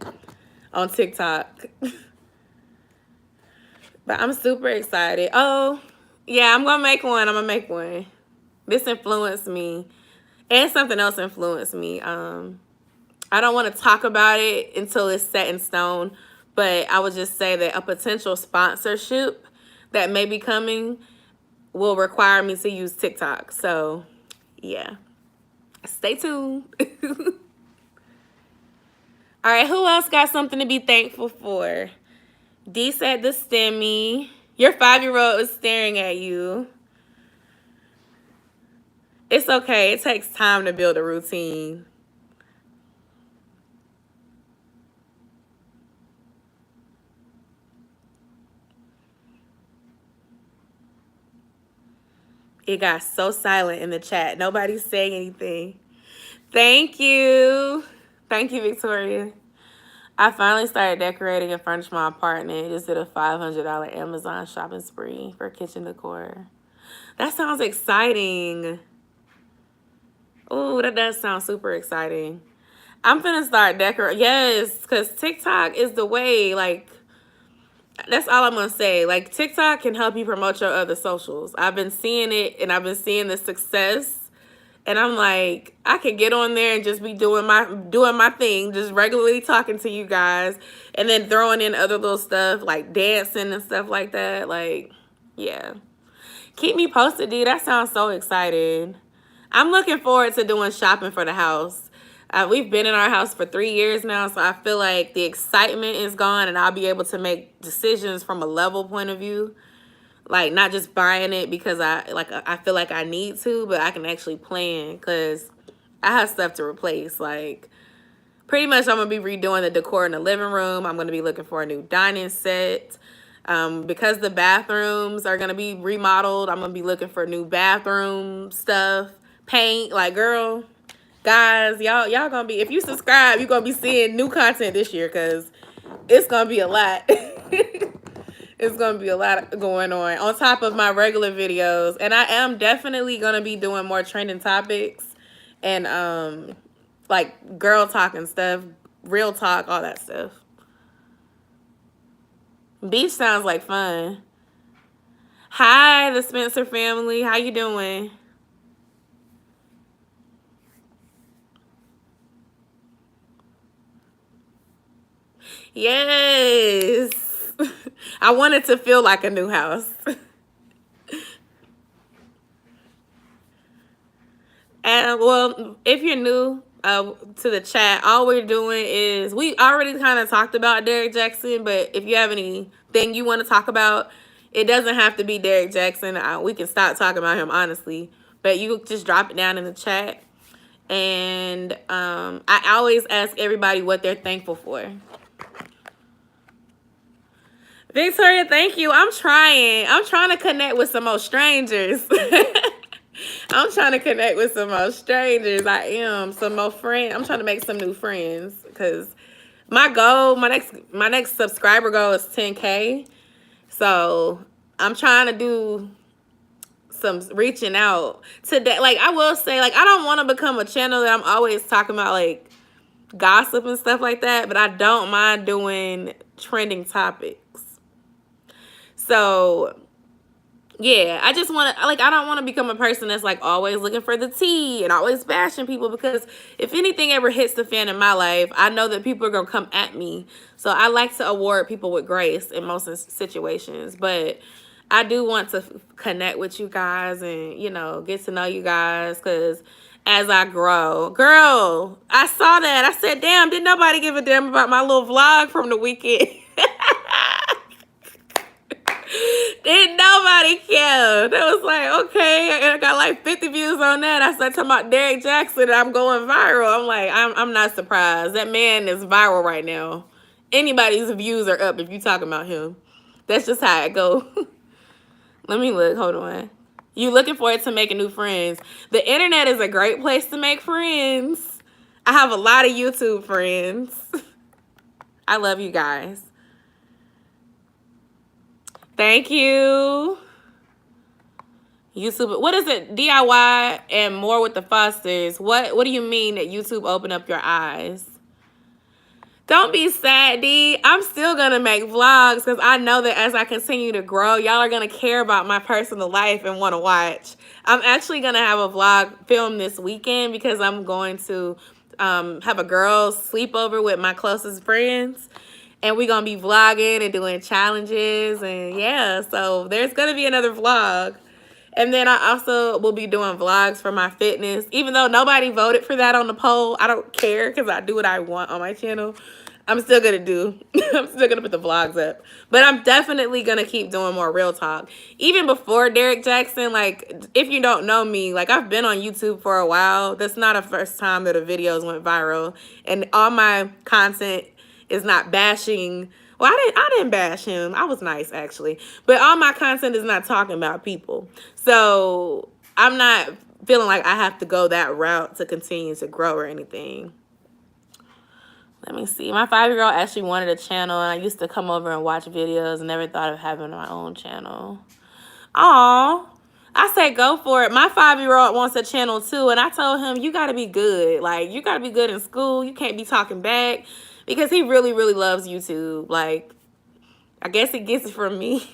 Speaker 1: on TikTok. But I'm super excited. Oh, yeah, I'm going to make one. This influenced me. And something else influenced me. I don't want to talk about it until it's set in stone, but I would just say that a potential sponsorship that may be coming will require me to use TikTok. So, yeah. Stay tuned. All right, who else got something to be thankful for? D said the Stemmy. Your 5-year-old is staring at you. It's okay. It takes time to build a routine. It got so silent in the chat. Nobody's saying anything. Thank you. Thank you, Victoria. I finally started decorating and furnishing my apartment. Just did a $500 Amazon shopping spree for kitchen decor. That sounds exciting. Oh, that does sound super exciting. I'm finna start decorating. Yes, because TikTok is the way. Like, that's all I'm gonna say. Like, TikTok can help you promote your other socials. I've been seeing it, and I've been seeing the success. And I'm like, I could get on there and just be doing my thing, just regularly talking to you guys, and then throwing in other little stuff like dancing and stuff like that. Like, yeah. Keep me posted, D. That sounds so exciting. I'm looking forward to doing shopping for the house. We've been in our house for 3 years now, so I feel like the excitement is gone, and I'll be able to make decisions from a level point of view. Like, not just buying it because I feel like I need to, but I can actually plan because I have stuff to replace. Like, pretty much I'm going to be redoing the decor in the living room. I'm going to be looking for a new dining set. Because the bathrooms are going to be remodeled, I'm going to be looking for new bathroom stuff, paint. Like, girl, guys, y'all going to be, if you subscribe, you're going to be seeing new content this year because it's going to be a lot. It's going to be a lot going on top of my regular videos. And I am definitely going to be doing more trending topics and, like, girl talk and stuff, real talk, all that stuff. Beach sounds like fun. Hi, the Spencer family. How you doing? Yes. I want it to feel like a new house. And, well, if you're new to the chat, all we're doing is, we already kind of talked about Derrick Jaxn, but if you have anything you want to talk about, it doesn't have to be Derrick Jaxn. We can stop talking about him, honestly. But you just drop it down in the chat. And I always ask everybody what they're thankful for. Victoria, thank you. I'm trying to connect with some more strangers. I'm trying to connect with some more strangers. I am. Some more friends. I'm trying to make some new friends because my goal, my next subscriber goal is 10K. So I'm trying to do some reaching out today. Like, I will say, like, I don't want to become a channel that I'm always talking about, like, gossip and stuff like that, but I don't mind doing trending topics. So yeah, I just want to, like, I don't want to become a person that's, like, always looking for the tea and always bashing people, because if anything ever hits the fan in my life, I know that people are going to come at me. So I like to award people with grace in most situations. But I do want to connect with you guys and, you know, get to know you guys, because as I grow, girl, I saw that. I said, damn, didn't nobody give a damn about my little vlog from the weekend? Didn't nobody care. That was like, okay, I got like 50 views on that. I started talking about Derrick Jaxn and I'm going viral. I'm like, I'm not surprised. That man is viral right now. Anybody's views are up if you talking about him. That's just how it go. Let me look. Hold on. You looking forward to making new friends. The internet is a great place to make friends. I have a lot of YouTube friends. I love you guys. Thank you. YouTube. What is it? DIY and more with the Fosters. What do you mean that YouTube opened up your eyes? Don't be sad, D. I'm still going to make vlogs because I know that as I continue to grow, y'all are going to care about my personal life and want to watch. I'm actually going to have a vlog filmed this weekend because I'm going to have a girls' sleepover with my closest friends. And we're going to be vlogging and doing challenges. And yeah, so there's going to be another vlog. And then I also will be doing vlogs for my fitness. Even though nobody voted for that on the poll, I don't care because I do what I want on my channel. I'm still going to do. I'm still going to put the vlogs up. But I'm definitely going to keep doing more real talk. Even before Derrick Jaxn, like, if you don't know me, like, I've been on YouTube for a while. That's not the first time that a videos went viral. And all my content is not bashing. Well, I didn't bash him. I was nice, actually. But all my content is not talking about people. So I'm not feeling like I have to go that route to continue to grow or anything. Let me see. My 5-year-old actually wanted a channel, and I used to come over and watch videos and never thought of having my own channel. Aw. I said go for it. My 5-year-old wants a channel too, and I told him, you got to be good. Like, you got to be good in school. You can't be talking back, because he really, really loves YouTube. Like, I guess he gets it from me,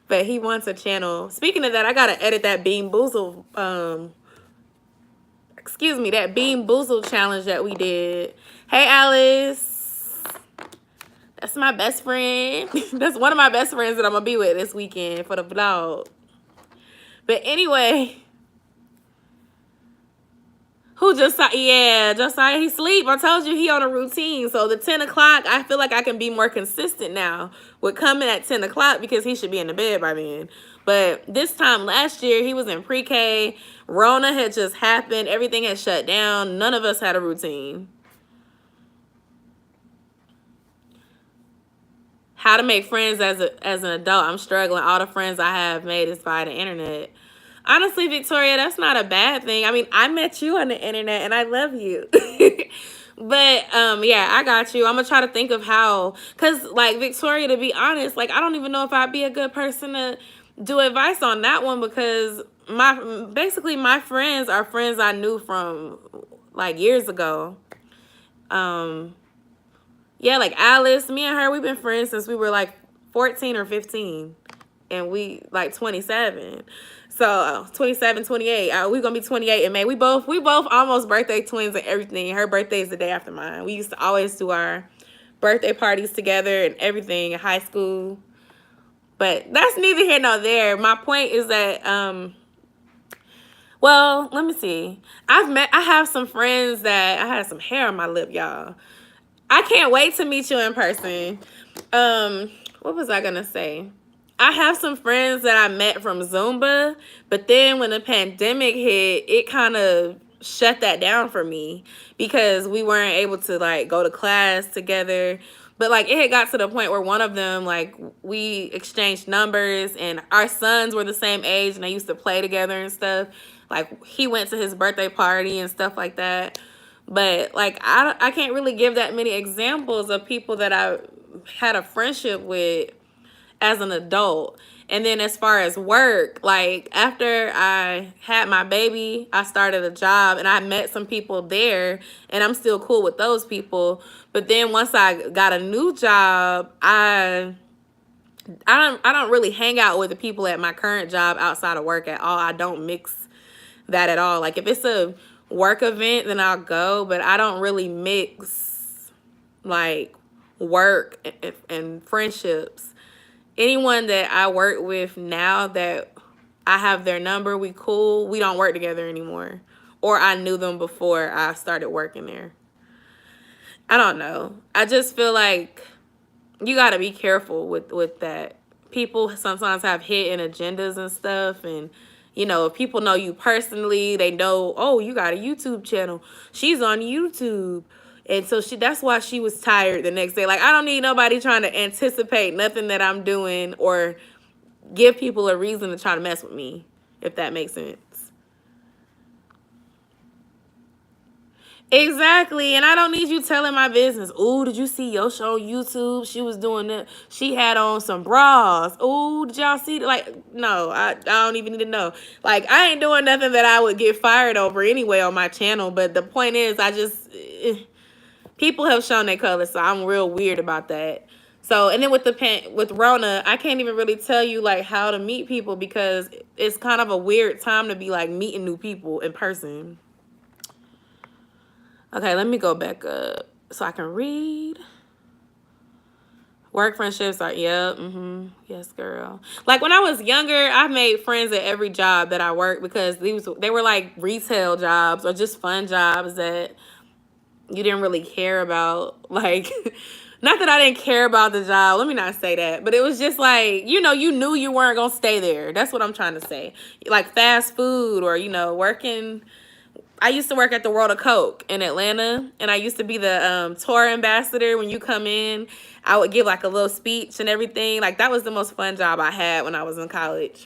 Speaker 1: but he wants a channel. Speaking of that, I got to edit that Bean Boozle, that Bean Boozle challenge that we did. Hey, Alice. That's my best friend. That's one of my best friends that I'm going to be with this weekend for the vlog. But anyway, who just saw? Yeah, Josiah, he sleep. I told you he on a routine. So the 10 o'clock, I feel like I can be more consistent now with coming at 10 o'clock because he should be in the bed by then. But this time last year, he was in pre-K. Rona had just happened. Everything had shut down. None of us had a routine. How to make friends as an adult. I'm struggling. All the friends I have made is via the internet. Honestly, Victoria, that's not a bad thing. I mean, I met you on the internet, and I love you. But, yeah, I got you. I'm going to try to think of how. Because, like, Victoria, to be honest, like, I don't even know if I'd be a good person to do advice on that one, because basically my friends are friends I knew from, like, years ago. Yeah, like Alice, me and her, we've been friends since we were like 14 or 15. And we like 27. So 27, 28. We're going to be 28 in May. We both almost birthday twins and everything. Her birthday is the day after mine. We used to always do our birthday parties together and everything in high school. But that's neither here nor there. My point is that, well, let me see. I have some friends that, I had some hair on my lip, y'all. I can't wait to meet you in person. What was I gonna say? I have some friends that I met from Zumba, but then when the pandemic hit, it kind of shut that down for me because we weren't able to like go to class together. But like it had got to the point where one of them, like we exchanged numbers and our sons were the same age and they used to play together and stuff. Like he went to his birthday party and stuff like that. But like I can't really give that many examples of people that I had a friendship with as an adult. And then as far as work, like after I had my baby, I started a job and I met some people there and I'm still cool with those people. But then once I got a new job, I don't really hang out with the people at my current job outside of work at all. I don't mix that at all. Like if it's a work event, then I'll go, but I don't really mix like work and friendships. Anyone that I work with now that I have their number, we cool, we don't work together anymore. Or I knew them before I started working there. I don't know. I just feel like you got to be careful with that. People sometimes have hidden agendas and stuff, and you know, if people know you personally, they know, oh, you got a YouTube channel. She's on YouTube. And so that's why she was tired the next day. Like, I don't need nobody trying to anticipate nothing that I'm doing or give people a reason to try to mess with me, if that makes sense. Exactly. And I don't need you telling my business. Ooh, did you see Yo-sha on YouTube? She was doing that. She had on some bras. Ooh, did y'all see? Like, no, I don't even need to know. Like, I ain't doing nothing that I would get fired over anyway on my channel. But the point is, people have shown their colors, so I'm real weird about that. So, and then with Rona, I can't even really tell you like how to meet people because it's kind of a weird time to be like meeting new people in person. Okay, let me go back up so I can read. Work friendships are, yep, yes, girl. Like when I was younger, I made friends at every job that I worked because they were like retail jobs or just fun jobs that you didn't really care about. Like, not that I didn't care about the job. Let me not say that. But it was just like, you know, you knew you weren't going to stay there. That's what I'm trying to say. Like fast food or, you know, working. I used to work at the World of Coke in Atlanta, and I used to be the tour ambassador. When you come in, I would give like a little speech and everything. Like that was the most fun job I had when I was in college.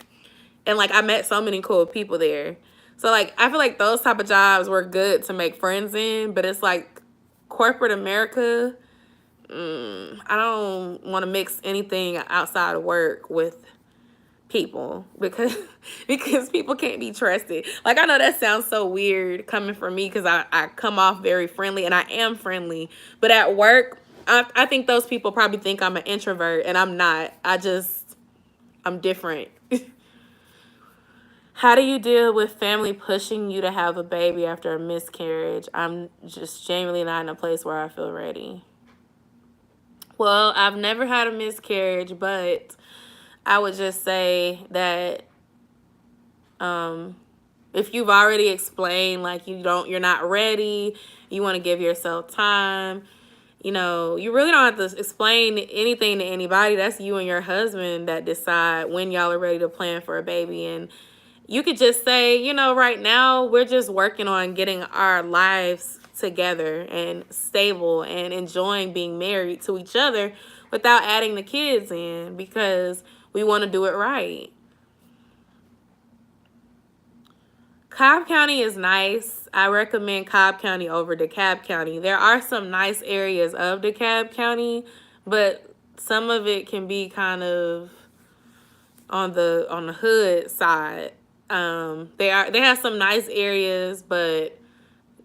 Speaker 1: And like I met so many cool people there. So like I feel like those type of jobs were good to make friends in, but it's like corporate America, I don't want to mix anything outside of work with people because because people can't be trusted. Like I know that sounds so weird coming from me because I come off very friendly and I am friendly, but at work I think those people probably think I'm an introvert and I'm not. I'm different. How do you deal with family pushing you to have a baby after a miscarriage? I'm just genuinely not in a place where I feel ready. Well, I've never had a miscarriage, but I would just say that if you've already explained like you're not ready, you want to give yourself time, you know, you really don't have to explain anything to anybody. That's you and your husband that decide when y'all are ready to plan for a baby. And you could just say, you know, right now we're just working on getting our lives together and stable and enjoying being married to each other without adding the kids in because we want to do it right. Cobb County is nice. I recommend Cobb County over DeKalb County. There are some nice areas of DeKalb County, but some of it can be kind of on the hood side. They have some nice areas, but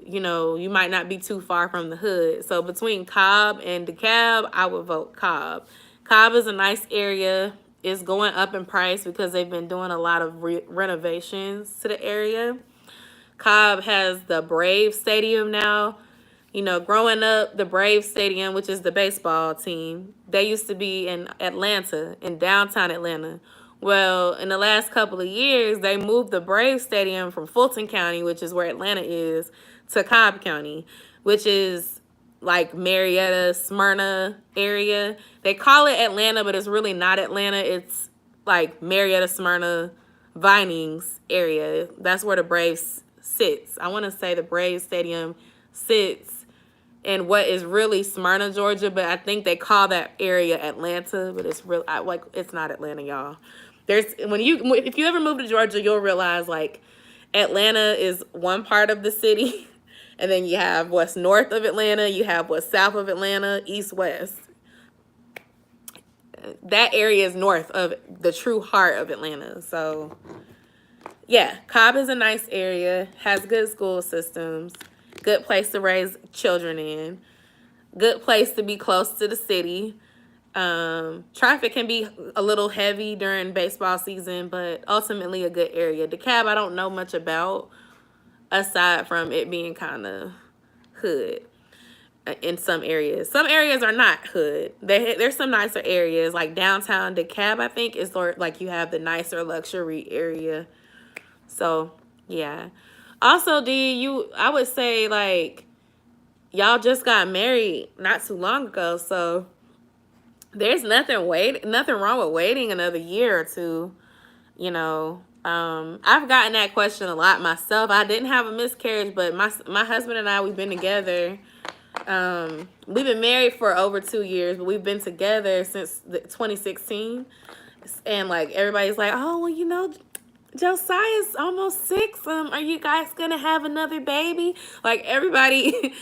Speaker 1: you know, you might not be too far from the hood. So between Cobb and DeKalb, I would vote Cobb. Cobb is a nice area. It's going up in price because they've been doing a lot of renovations to the area. Cobb has the Braves Stadium now. You know, growing up, the Braves Stadium, which is the baseball team, they used to be in Atlanta, in downtown Atlanta. Well, in the last couple of years, they moved the Braves Stadium from Fulton County, which is where Atlanta is, to Cobb County, which is like Marietta, Smyrna area. They call it Atlanta, but it's really not Atlanta. It's like Marietta, Smyrna, Vinings area. That's where the Braves sits. I want to say the Braves Stadium sits in what is really Smyrna, Georgia, but I think they call that area Atlanta, but it's real like it's not Atlanta, y'all. If you ever move to Georgia, you'll realize like Atlanta is one part of the city, and then you have what's north of Atlanta, you have what's south of Atlanta, east, west. That area is north of the true heart of Atlanta. So yeah, Cobb is a nice area, has good school systems, good place to raise children in, good place to be close to the city. Traffic can be a little heavy during baseball season, but ultimately a good area. DeKalb I don't know much about, aside from it being kind of hood in some areas. Some areas are not hood. There's some nicer areas, like downtown DeKalb, I think, is sort like you have the nicer luxury area. So, yeah. Also, I would say, like, y'all just got married not too long ago, so there's nothing wrong with waiting another year or two, you know. I've gotten that question a lot myself. I didn't have a miscarriage, but my husband and I, we've been together. We've been married for over 2 years, but we've been together since 2016. And like everybody's like, oh, well, you know, Josiah's almost 6. Are you guys gonna have another baby? Like everybody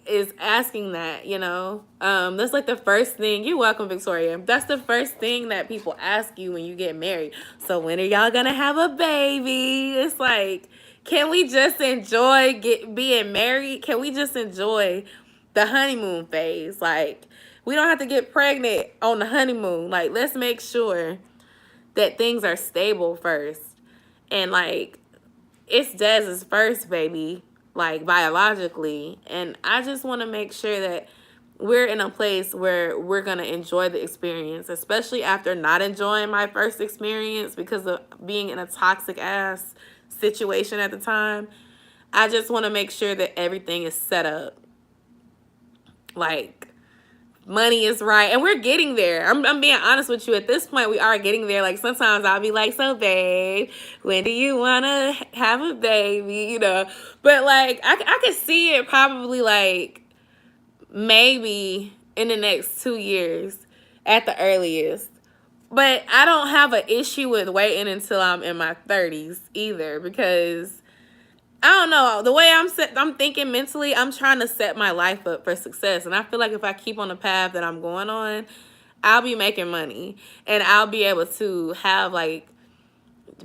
Speaker 1: is asking that, you know. That's like the first thing. You're welcome, Victoria. That's the first thing that people ask you when you get married. So when are y'all gonna have a baby? It's like, can we just enjoy being married? Can we just enjoy the honeymoon phase? Like, we don't have to get pregnant on the honeymoon. Like, let's make sure that things are stable first. And like, it's Dez's first baby, like biologically. And I just want to make sure that we're in a place where we're going to enjoy the experience, especially after not enjoying my first experience because of being in a toxic ass situation at the time. I just want to make sure that everything is set up. Like, money is right, and we're getting there. I'm being honest with you. At this point, we are getting there. Like, sometimes I'll be like, so babe, when do you want to have a baby, you know? But like, I could see it probably like maybe in the next 2 years at the earliest. But I don't have an issue with waiting until I'm in my 30s either, because I don't know, the way I'm thinking mentally, I'm trying to set my life up for success. And I feel like if I keep on the path that I'm going on, I'll be making money and I'll be able to have like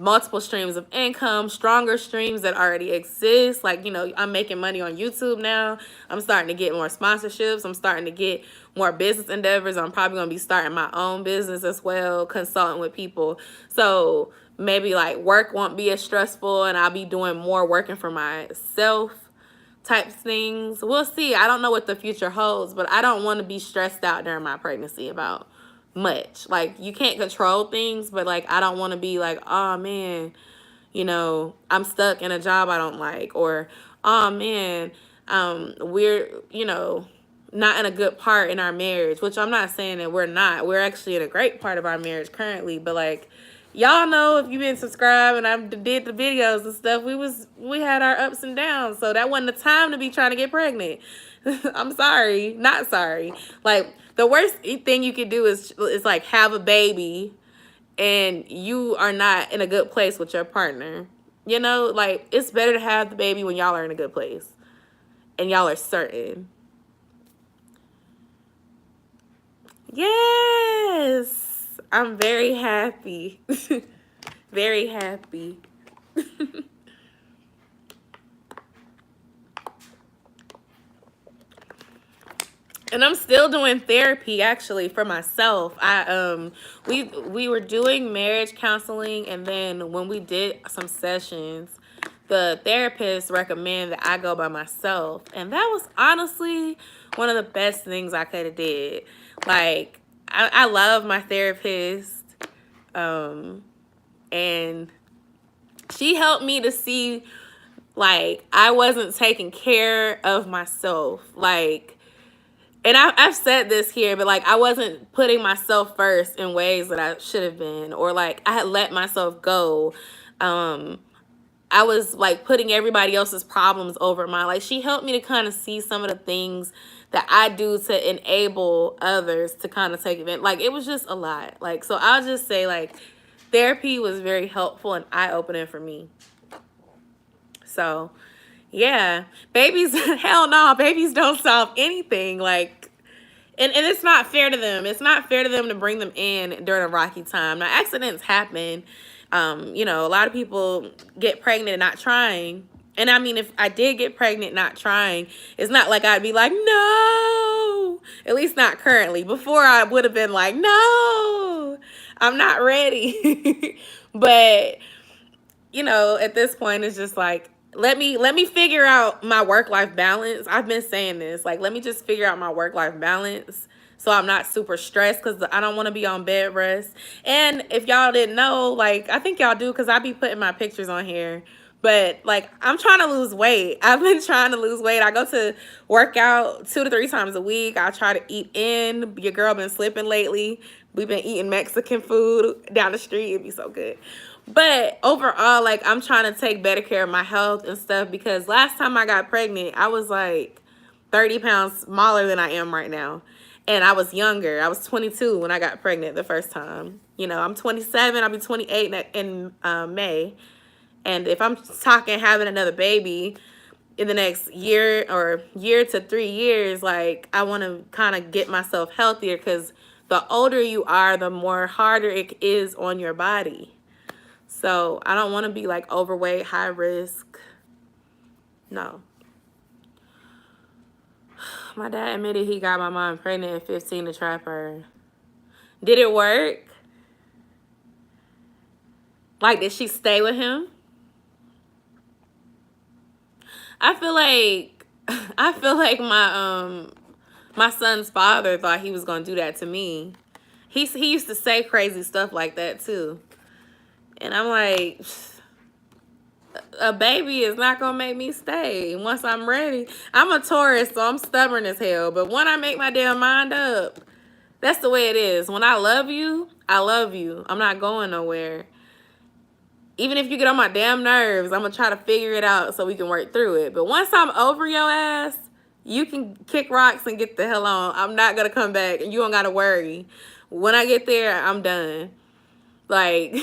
Speaker 1: multiple streams of income, stronger streams that already exist. Like, you know, I'm making money on YouTube now. I'm starting to get more sponsorships. I'm starting to get more business endeavors. I'm probably going to be starting my own business as well, consulting with people. So maybe like work won't be as stressful and I'll be doing more working for myself type things. We'll see. I don't know what the future holds, but I don't want to be stressed out during my pregnancy about much. Like, you can't control things, but like I don't want to be like, oh man, you know, I'm stuck in a job I don't like, or oh man, we're, you know, not in a good part in our marriage, which I'm not saying that we're not. We're actually in a great part of our marriage currently, but like, y'all know, if you've been subscribed and I did the videos and stuff, we had our ups and downs. So that wasn't the time to be trying to get pregnant. I'm sorry, not sorry. Like, the worst thing you could do is like have a baby and you are not in a good place with your partner. You know, like, it's better to have the baby when y'all are in a good place and y'all are certain. Yes, I'm very happy. Very happy. And I'm still doing therapy actually for myself. We were doing marriage counseling, and then when we did some sessions, the therapist recommended that I go by myself. And that was honestly one of the best things I could have did. Like, I love my therapist. And she helped me to see, like, I wasn't taking care of myself. Like, and I've said this here, but like, I wasn't putting myself first in ways that I should have been, or like I had let myself go. I was like putting everybody else's problems over mine. Like, she helped me to kind of see some of the things that I do to enable others to kind of take advantage. Like, it was just a lot. Like, so I'll just say, like, therapy was very helpful and eye-opening for me. So, yeah. Babies, hell no, babies don't solve anything. Like, and it's not fair to them. It's not fair to them to bring them in during a rocky time. Now, accidents happen. You know, a lot of people get pregnant not trying. And I mean, if I did get pregnant not trying, it's not like I'd be like, no. At least not currently. Before, I would have been like, no, I'm not ready. But, you know, at this point, it's just like, let me figure out my work-life balance. I've been saying this. Like, let me just figure out my work-life balance so I'm not super stressed, because I don't want to be on bed rest. And if y'all didn't know, like, I think y'all do, because I be putting my pictures on here. But, like, I'm trying to lose weight. I've been trying to lose weight. I go to work out 2 to 3 times a week. I try to eat in. Your girl been slipping lately. We've been eating Mexican food down the street. It'd be so good. But overall, like, I'm trying to take better care of my health and stuff, because last time I got pregnant, I was like 30 pounds smaller than I am right now. And I was younger. I was 22 when I got pregnant the first time. You know, I'm 27. I'll be 28 in May. And if I'm talking having another baby in the next year or year to 3 years, like, I want to kind of get myself healthier, because the older you are, the more harder it is on your body. So I don't want to be like overweight, high risk. No. My dad admitted he got my mom pregnant at 15 to trap her. Did it work? Like, did she stay with him? I feel like my son's father thought he was gonna do that to me. He used to say crazy stuff like that too. And I'm like, a baby is not gonna make me stay once I'm ready. I'm a Taurus, so I'm stubborn as hell. But when I make my damn mind up, that's the way it is. When I love you, I love you. I'm not going nowhere. Even if you get on my damn nerves, I'm gonna try to figure it out so we can work through it. But once I'm over your ass, you can kick rocks and get the hell on. I'm not gonna come back, and you don't gotta worry. When I get there, I'm done. Like,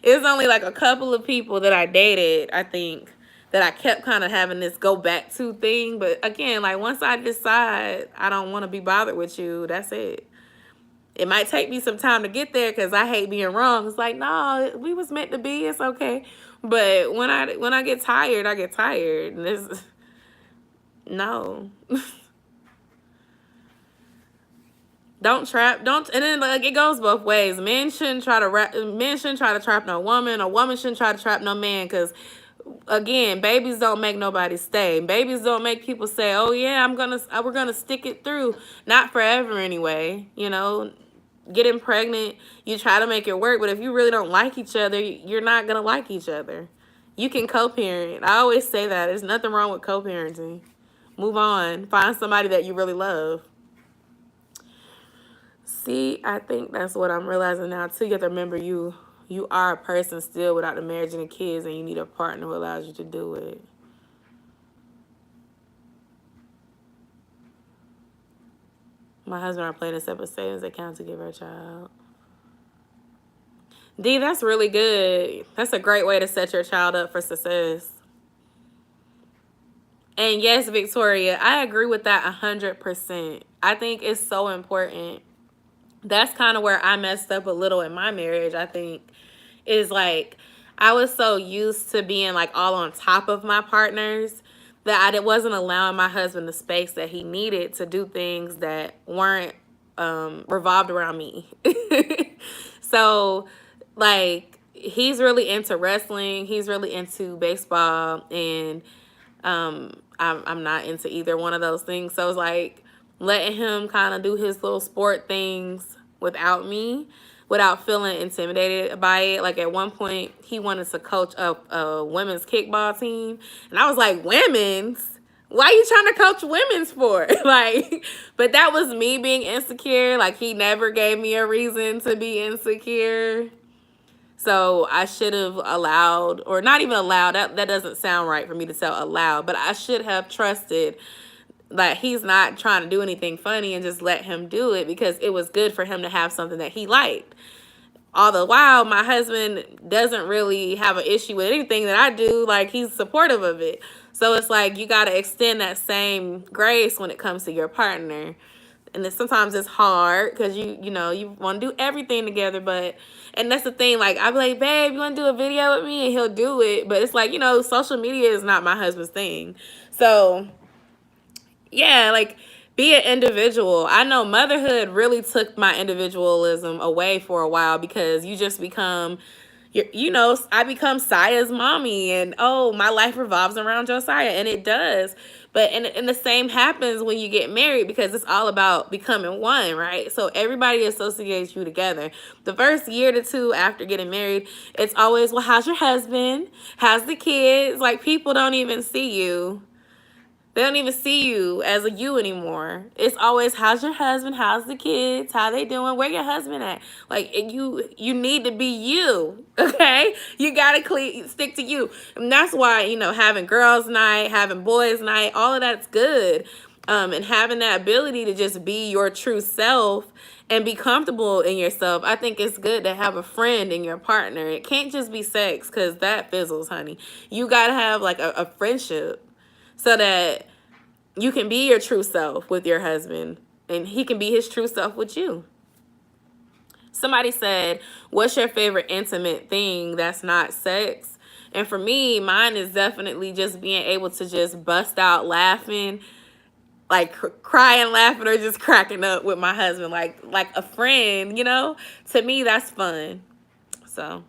Speaker 1: it's only like a couple of people that I dated, I think, that I kept kind of having this go back to thing. But again, like, once I decide I don't want to be bothered with you, that's it. It might take me some time to get there because I hate being wrong. It's like, no, we was meant to be. It's okay. But when I get tired, I get tired. And this, no. Don't, and then like it goes both ways. Men shouldn't try to trap no woman. A woman shouldn't try to trap no man, because again, babies don't make nobody stay. Babies don't make people say, oh yeah, we're gonna stick it through. Not forever anyway, you know. Getting pregnant, you try to make it work, but if you really don't like each other, you're not gonna like each other. You can co-parent. I always say that. There's nothing wrong with co-parenting. Move on. Find somebody that you really love. See, I think that's what I'm realizing now too. You have to remember you are a person still without the marriage and the kids, and you need a partner who allows you to do it. My husband are playing a separate savings account to give her a child. D, that's really good. That's a great way to set your child up for success. And yes, Victoria, I agree with that 100%. I think it's so important. That's kind of where I messed up a little in my marriage, I think, is like I was so used to being like all on top of my partners that I wasn't allowing my husband the space that he needed to do things that weren't revolved around me. So, like, he's really into wrestling. He's really into baseball. And I'm not into either one of those things. So, it's like letting him kind of do his little sport things without me, without feeling intimidated by it. Like, at one point, he wanted to coach a women's kickball team. And I was like, women's? Why are you trying to coach women's for? Like, but that was me being insecure. Like, he never gave me a reason to be insecure. So I should have allowed, or not even allowed, that doesn't sound right for me to say allowed, but I should have trusted that he's not trying to do anything funny and just let him do it, because it was good for him to have something that he liked. All the while, my husband doesn't really have an issue with anything that I do. Like, he's supportive of it. So it's like you got to extend that same grace when it comes to your partner. And then sometimes it's hard because you know, you want to do everything together. And that's the thing. Like, I'll be like, babe, you want to do a video with me? And he'll do it. But it's like, you know, social media is not my husband's thing. So, yeah, like, be an individual. I know motherhood really took my individualism away for a while, because you just become, you know, I become Saya's mommy, and oh, my life revolves around Josiah, and it does. But and the same happens when you get married, because it's all about becoming one, right? So everybody associates you together. The first year to two after getting married, it's always, well, how's your husband? How's the kids? Like, people don't even see you. They don't even see you as a you anymore. It's always, how's your husband? How's the kids? How they doing? Where your husband at? Like, you need to be you, okay? You got to stick to you. And that's why, you know, having girls' night, having boys' night, all of that's good. And having that ability to just be your true self and be comfortable in yourself. I think it's good to have a friend in your partner. It can't just be sex, because that fizzles, honey. You got to have, like, a friendship, so that you can be your true self with your husband, and he can be his true self with you. Somebody said, what's your favorite intimate thing that's not sex? And for me, mine is definitely just being able to just bust out laughing, like crying, laughing, or just cracking up with my husband, like a friend, you know? To me, that's fun. So,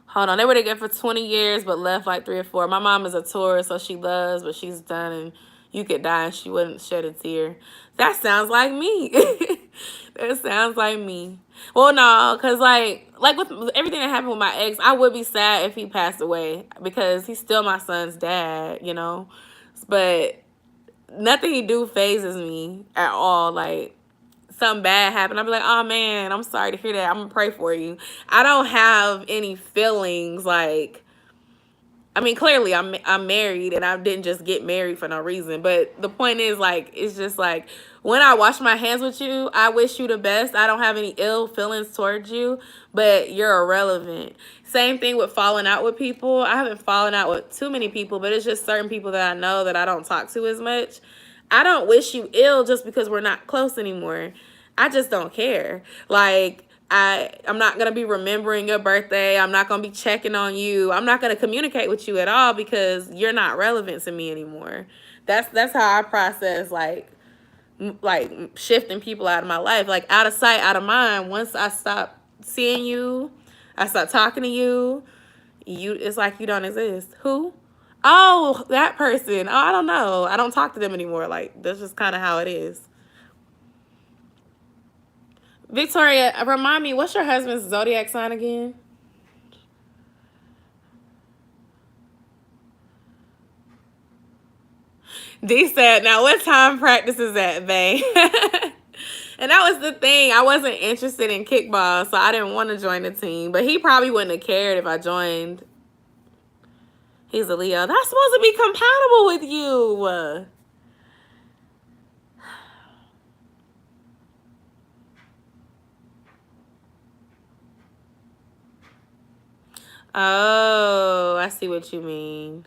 Speaker 1: hold on. They were together for 20 years, but left like 3 or 4. My mom is a tourist, so she loves, but she's done, and you could die and she wouldn't shed a tear. That sounds like me. That sounds like me. Well, no, because like with everything that happened with my ex, I would be sad if he passed away, because he's still my son's dad, you know? But nothing he do phases me at all. Like, something bad happened, I'll be like, oh man, I'm sorry to hear that. I'm gonna pray for you. I don't have any feelings like, I mean, clearly I'm married, and I didn't just get married for no reason. But the point is, like, it's just like, when I wash my hands with you, I wish you the best. I don't have any ill feelings towards you, but you're irrelevant. Same thing with falling out with people. I haven't fallen out with too many people, but it's just certain people that I know that I don't talk to as much. I don't wish you ill just because we're not close anymore. I just don't care. Like, I'm not going to be remembering your birthday. I'm not going to be checking on you. I'm not going to communicate with you at all because you're not relevant to me anymore. That's how I process, like shifting people out of my life. Like, out of sight, out of mind. Once I stop seeing you, I stop talking to you, it's like you don't exist. Who? Oh, that person. Oh, I don't know. I don't talk to them anymore. Like, that's just kind of how it is. Victoria, remind me, what's your husband's zodiac sign again? D said, now what time practice is that, babe? And that was the thing. I wasn't interested in kickball, so I didn't want to join the team. But he probably wouldn't have cared if I joined. He's a Leo. That's supposed to be compatible with you. Oh, I see what you mean.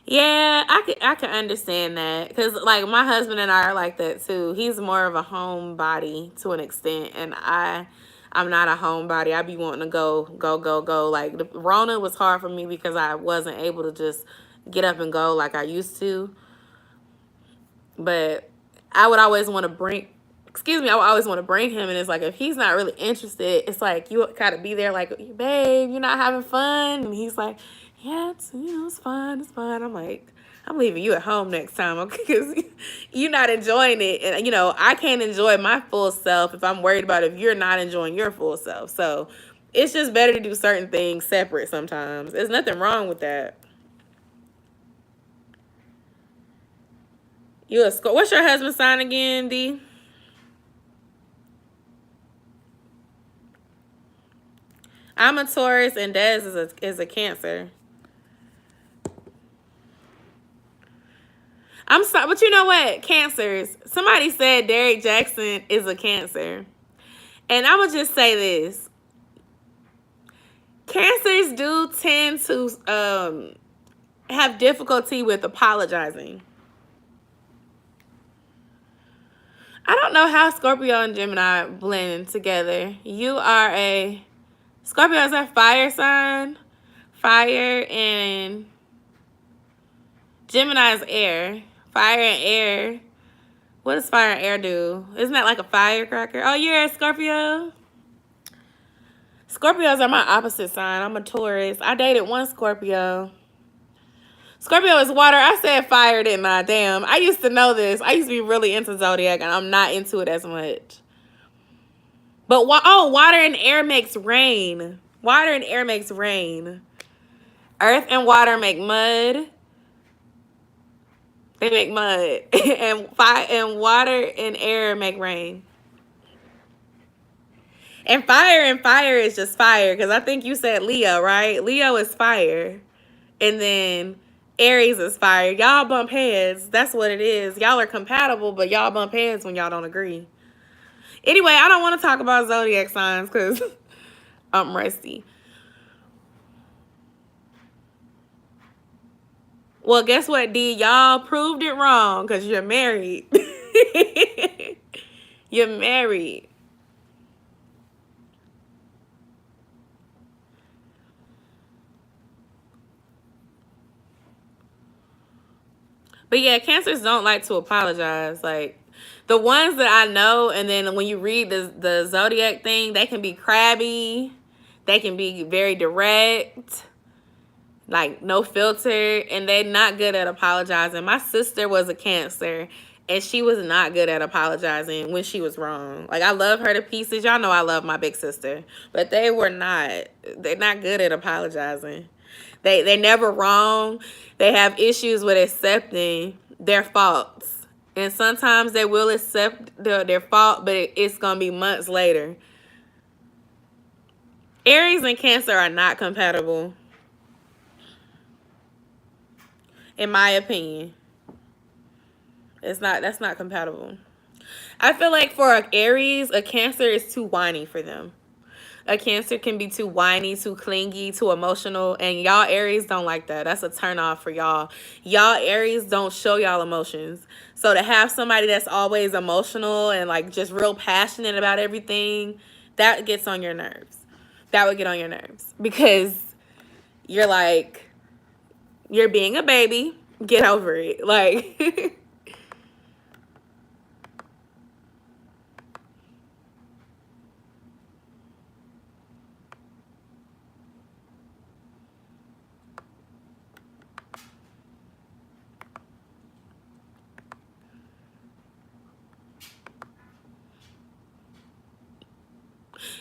Speaker 1: Yeah, I can understand that, because like my husband and I are like that too. He's more of a homebody to an extent, and I'm not a homebody. I be wanting to go. Like, the Rona was hard for me because I wasn't able to just get up and go like I used to. But I would always want to bring, excuse me, I would always want to bring him, and it's like if he's not really interested, it's like you gotta be there like, babe, you're not having fun, and he's like, yeah, it's fun, it's fun. I'm like, I'm leaving you at home next time, okay? Because you're not enjoying it, and I can't enjoy my full self if I'm worried about if you're not enjoying your full self. So it's just better to do certain things separate sometimes. There's nothing wrong with that. You a Scorpio? What's your husband's sign again, D? I'm a Taurus and Dez is a Cancer. I'm sorry, but you know what? Cancers. Somebody said Derrick Jaxn is a Cancer. And I'm going to just say this. Cancers do tend to have difficulty with apologizing. I don't know how Scorpio and Gemini blend together. You are a... Scorpio is a fire sign. Fire, and Gemini is air. Fire and air. What does fire and air do? Isn't that like a firecracker? Oh, you're a Scorpio? Scorpios are my opposite sign. I'm a Taurus. I dated one Scorpio. Scorpio is water. I said fire, didn't I? Damn. I used to know this. I used to be really into zodiac, and I'm not into it as much. But, water and air makes rain. Water and air makes rain. Earth and water make mud. They make mud. And fire and water and air make rain. And fire is just fire. Because I think you said Leo, right? Leo is fire. And then Aries is fire. Y'all bump heads. That's what it is. Y'all are compatible, but y'all bump heads when y'all don't agree. Anyway, I don't want to talk about zodiac signs because I'm rusty. Well, guess what, D? Y'all proved it wrong because you're married. You're married. But yeah, Cancers don't like to apologize. Like, the ones that I know, and then when you read the zodiac thing, they can be crabby. They can be very direct. Like, no filter, and they're not good at apologizing. My sister was a Cancer, and she was not good at apologizing when she was wrong. Like, I love her to pieces. Y'all know I love my big sister, but they're not good at apologizing. They're never wrong. They have issues with accepting their faults, and sometimes they will accept their fault, but it's gonna be months later. Aries and Cancer are not compatible, in my opinion. That's not compatible. I feel like for an Aries, a Cancer is too whiny for them. A Cancer can be too whiny, too clingy, too emotional, and y'all Aries don't like that. That's a turn off for y'all. Y'all Aries don't show y'all emotions. So to have somebody that's always emotional and like just real passionate about everything, that gets on your nerves. That would get on your nerves because you're like, you're being a baby. Get over it. Like,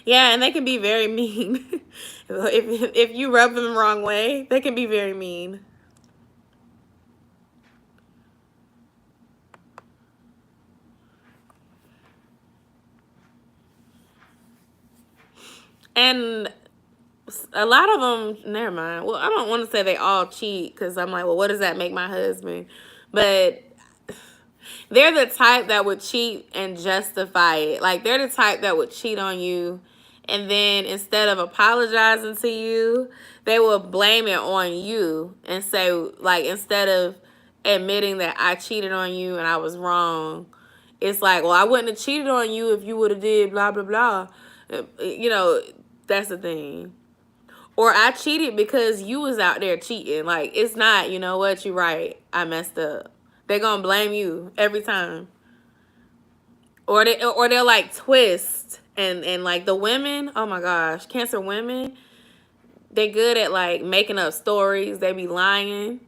Speaker 1: yeah, and they can be very mean. If you rub them the wrong way, they can be very mean. And a lot of them, never mind. Well, I don't want to say they all cheat because I'm like, well, what does that make my husband? But they're the type that would cheat and justify it. Like, they're the type that would cheat on you, and then instead of apologizing to you, they will blame it on you and say, like, instead of admitting that I cheated on you and I was wrong, it's like, well, I wouldn't have cheated on you if you would have did blah, blah, blah. You know, that's the thing. Or I cheated because you was out there cheating. Like, it's not, you know what, you're right, I messed up. They're gonna blame you every time. Or they'll like twist and like the women, oh my gosh, Cancer women, they good at like making up stories. They be lying.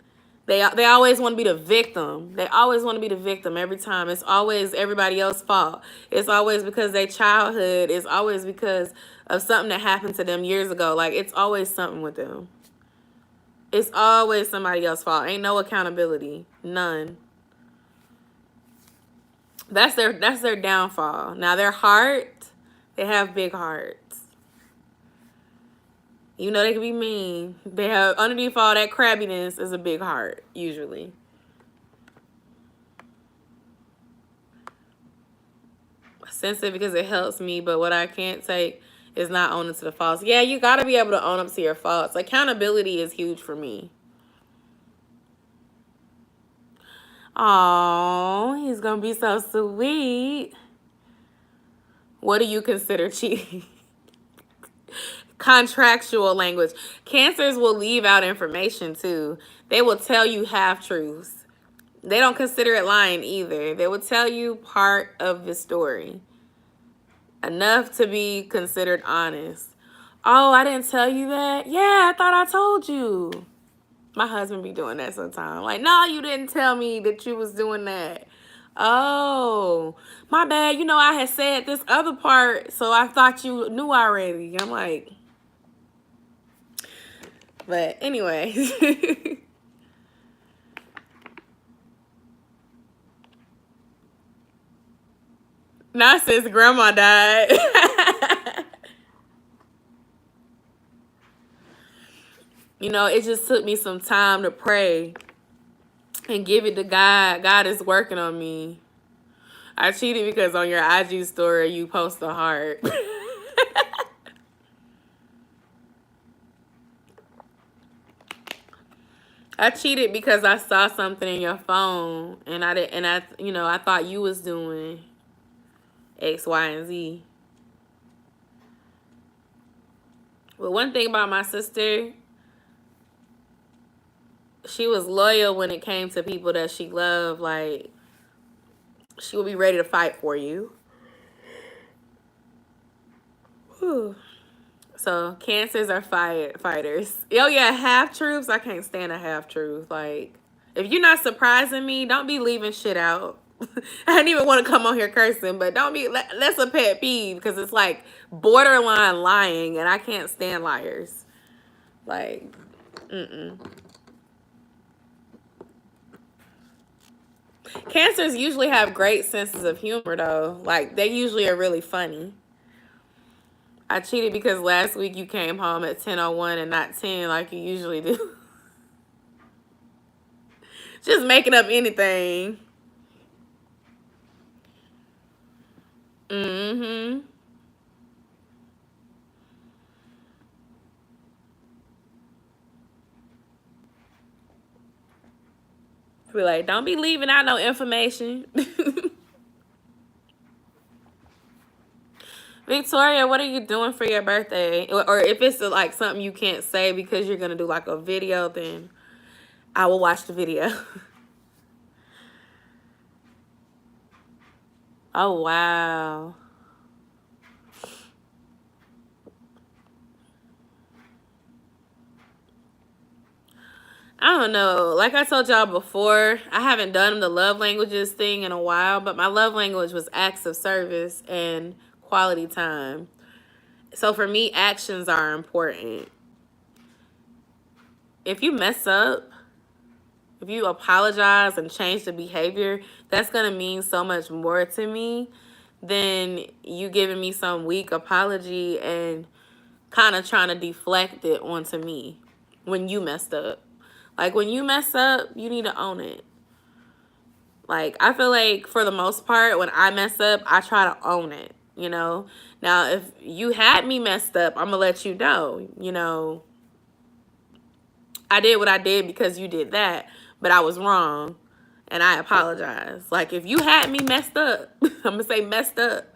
Speaker 1: They always want to be the victim. They always want to be the victim every time. It's always everybody else's fault. It's always because their childhood. It's always because of something that happened to them years ago. Like, it's always something with them. It's always somebody else's fault. Ain't no accountability. None. That's their downfall. Now, their heart, they have big hearts. You know they can be mean. They have, underneath all that crabbiness is a big heart, usually. Sensitive because it helps me, but what I can't take is not owning to the faults. Yeah, you got to be able to own up to your faults. Accountability is huge for me. Oh, he's going to be so sweet. What do you consider cheating? Contractual language. Cancers will leave out information too. They will tell you half-truths. They don't consider it lying either. They will tell you part of the story. Enough to be considered honest. Oh, I didn't tell you that? Yeah, I thought I told you. My husband be doing that sometimes. Like, no, you didn't tell me that you was doing that. Oh, my bad. You know, I had said this other part, so I thought you knew already. I'm like, but anyway. Not since grandma died. You know, it just took me some time to pray and give it to God. God is working on me. I cheated because on your IG story, you post a heart. I cheated because I saw something in your phone and I thought you was doing X, Y, and Z. But one thing about my sister, she was loyal when it came to people that she loved. Like, she would be ready to fight for you. Whew. So, Cancers are fighters. Oh, yeah, half-truths. I can't stand a half-truth. Like, if you're not surprising me, don't be leaving shit out. I didn't even want to come on here cursing, but don't be, that's a pet peeve because it's like borderline lying, and I can't stand liars. Like, Cancers usually have great senses of humor, though. Like, they usually are really funny. I cheated because last week you came home at 10:01 and not 10 like you usually do. Just making up anything. Mm-hmm. Be like, don't be leaving out no information. Victoria, what are you doing for your birthday? Or if it's like something you can't say because you're gonna do like a video, then I will watch the video. Oh wow. I don't know. Like I told y'all before, I haven't done the love languages thing in a while, but my love language was acts of service and quality time. So for me, actions are important. If you mess up, if you apologize and change the behavior, that's going to mean so much more to me than you giving me some weak apology and kind of trying to deflect it onto me when you messed up. Like, when you mess up, you need to own it. Like, I feel like for the most part, when I mess up, I try to own it, you know? Now, if you had me messed up, I'm going to let you know, you know, I did what I did because you did that, but I was wrong, and I apologize. Like, if you had me messed up, I'm going to say messed up,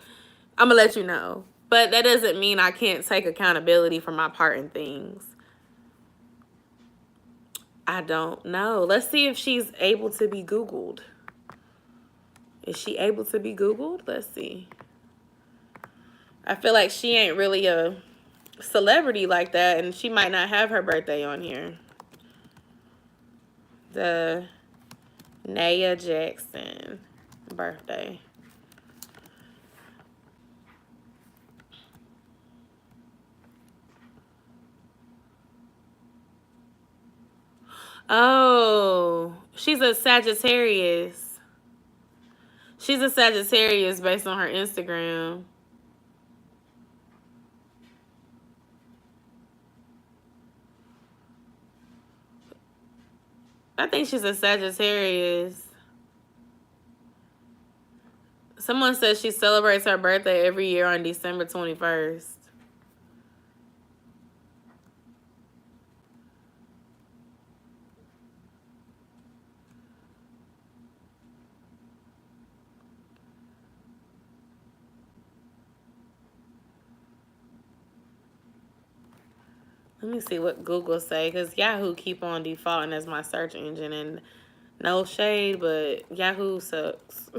Speaker 1: I'm going to let you know. But that doesn't mean I can't take accountability for my part in things. I don't know. Let's see if she's able to be Googled. Is she able to be Googled? Let's see. I feel like she ain't really a celebrity like that, and she might not have her birthday on here. The Nia Jackson birthday. Oh, she's a Sagittarius. She's a Sagittarius based on her Instagram. I think she's a Sagittarius. Someone says she celebrates her birthday every year on December 21st. Let me see what Google say, because Yahoo keep on defaulting as my search engine, and no shade, but Yahoo sucks.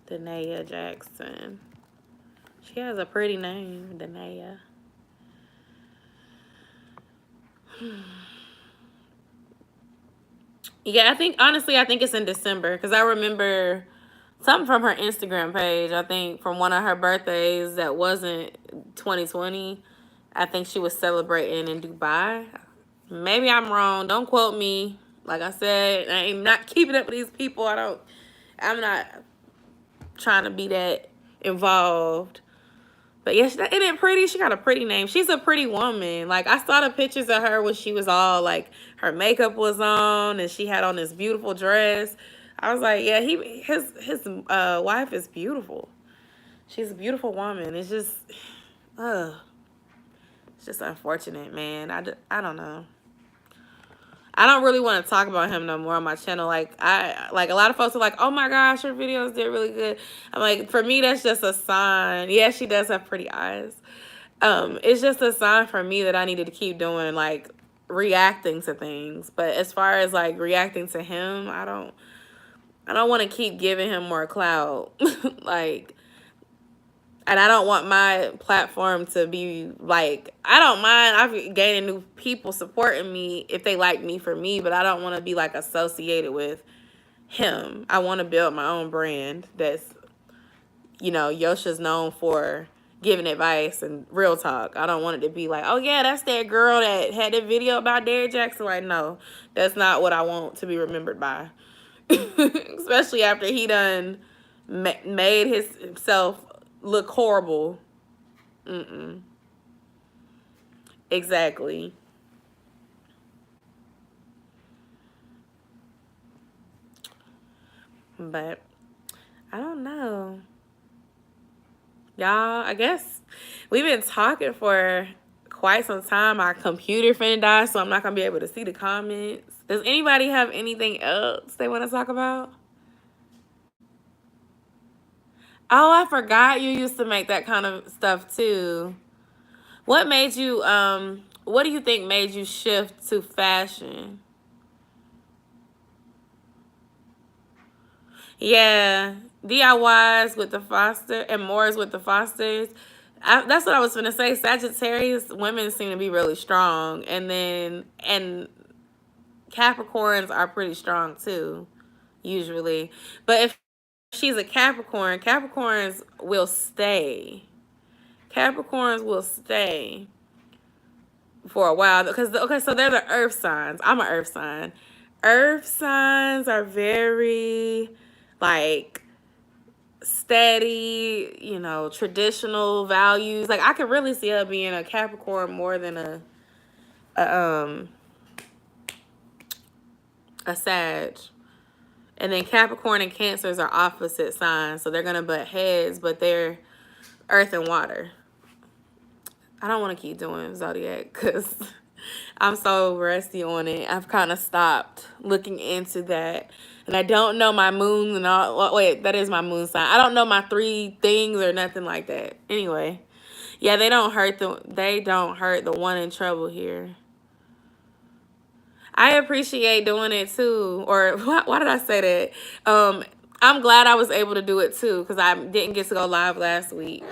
Speaker 1: Nia Jackson. She has a pretty name, Nia. Yeah, honestly, I think it's in December, because I remember something from her Instagram page. I think from one of her birthdays that wasn't 2020. I think she was celebrating in Dubai. Maybe I'm wrong. Don't quote me. Like I said, I am not keeping up with these people. I'm not trying to be that involved. But yeah, isn't it pretty? She got a pretty name. She's a pretty woman. Like, I saw the pictures of her when she was all, like, her makeup was on and she had on this beautiful dress. I was like, yeah, his wife is beautiful. She's a beautiful woman. It's just, it's just unfortunate, man. I don't know. I don't really want to talk about him no more on my channel. Like, a lot of folks are like, oh my gosh, her videos did really good. I'm like, for me, that's just a sign. Yeah, she does have pretty eyes. It's just a sign for me that I needed to keep doing, like, reacting to things. But as far as, like, reacting to him, I don't want to keep giving him more clout. Like, and I don't want my platform to be like, I don't mind I've gaining new people supporting me if they like me for me, but I don't want to be like associated with him. I want to build my own brand that's, you know, Yosha's known for giving advice and real talk. I don't want it to be like, oh yeah, that's that girl that had that video about Derrick Jaxn. Like, no, that's not what I want to be remembered by. Especially after he done made himself look horrible. Exactly. But I don't know. Y'all, I guess we've been talking for quite some time. Our computer finna die, so I'm not gonna be able to see the comments. Does anybody have anything else they want to talk about? Oh, I forgot you used to make that kind of stuff too. What made you what do you think made you shift to fashion? Yeah, DIYs with the Foster and Moore's with the Fosters. That's what I was gonna say. Sagittarius women seem to be really strong, and Capricorns are pretty strong too, usually. But if she's a Capricorn, Capricorns will stay. Capricorns will stay for a while because okay, so they're the Earth signs. I'm an Earth sign. Earth signs are very like steady, you know, traditional values. Like I could really see her being a Capricorn more than a a Sag. And then Capricorn and Cancers are opposite signs, so they're gonna butt heads, but they're Earth and water. I don't want to keep doing zodiac because I'm so rusty on it. I've kind of stopped looking into that. And I don't know my moon and all. Well, wait, that is my moon sign. I don't know my 3 things or nothing like that. Anyway, yeah, they don't hurt the one in trouble here. I appreciate doing it too. Or why did I say that? I'm glad I was able to do it too because I didn't get to go live last week.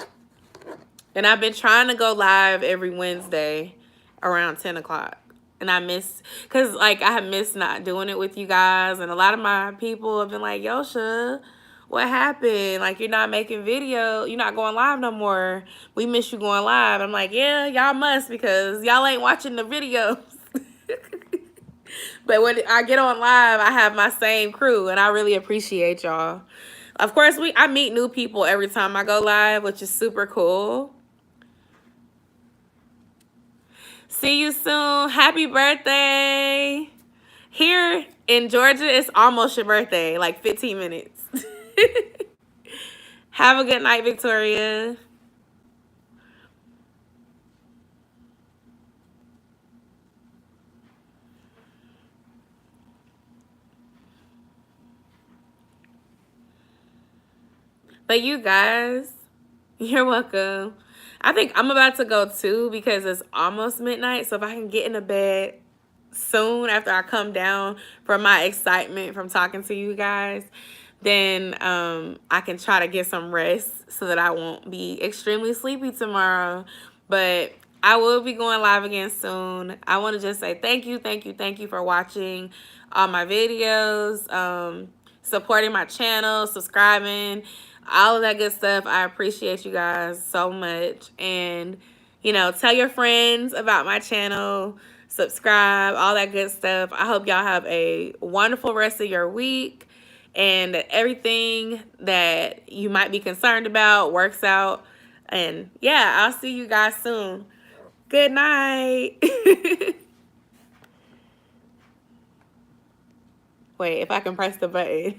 Speaker 1: And I've been trying to go live every Wednesday around 10 o'clock. And I miss, because like I have missed not doing it with you guys. And a lot of my people have been like, Yo-sha, what happened? Like you're not making video. You're not going live no more. We miss you going live. I'm like, yeah, y'all must because y'all ain't watching the videos. But when I get on live, I have my same crew. And I really appreciate y'all. Of course, I meet new people every time I go live, which is super cool. See you soon. Happy birthday. Here in Georgia, it's almost your birthday, like 15 minutes. Have a good night, Victoria. But you guys, you're welcome. I think I'm about to go too because it's almost midnight. So if I can get into bed soon after I come down from my excitement from talking to you guys, then I can try to get some rest so that I won't be extremely sleepy tomorrow. But I will be going live again soon. I want to just say thank you for watching all my videos, supporting my channel, subscribing, all of that good stuff. I appreciate you guys so much. And, you know, tell your friends about my channel, subscribe, all that good stuff. I hope y'all have a wonderful rest of your week and that everything that you might be concerned about works out. And yeah, I'll see you guys soon. Good night. Wait, if I can press the button.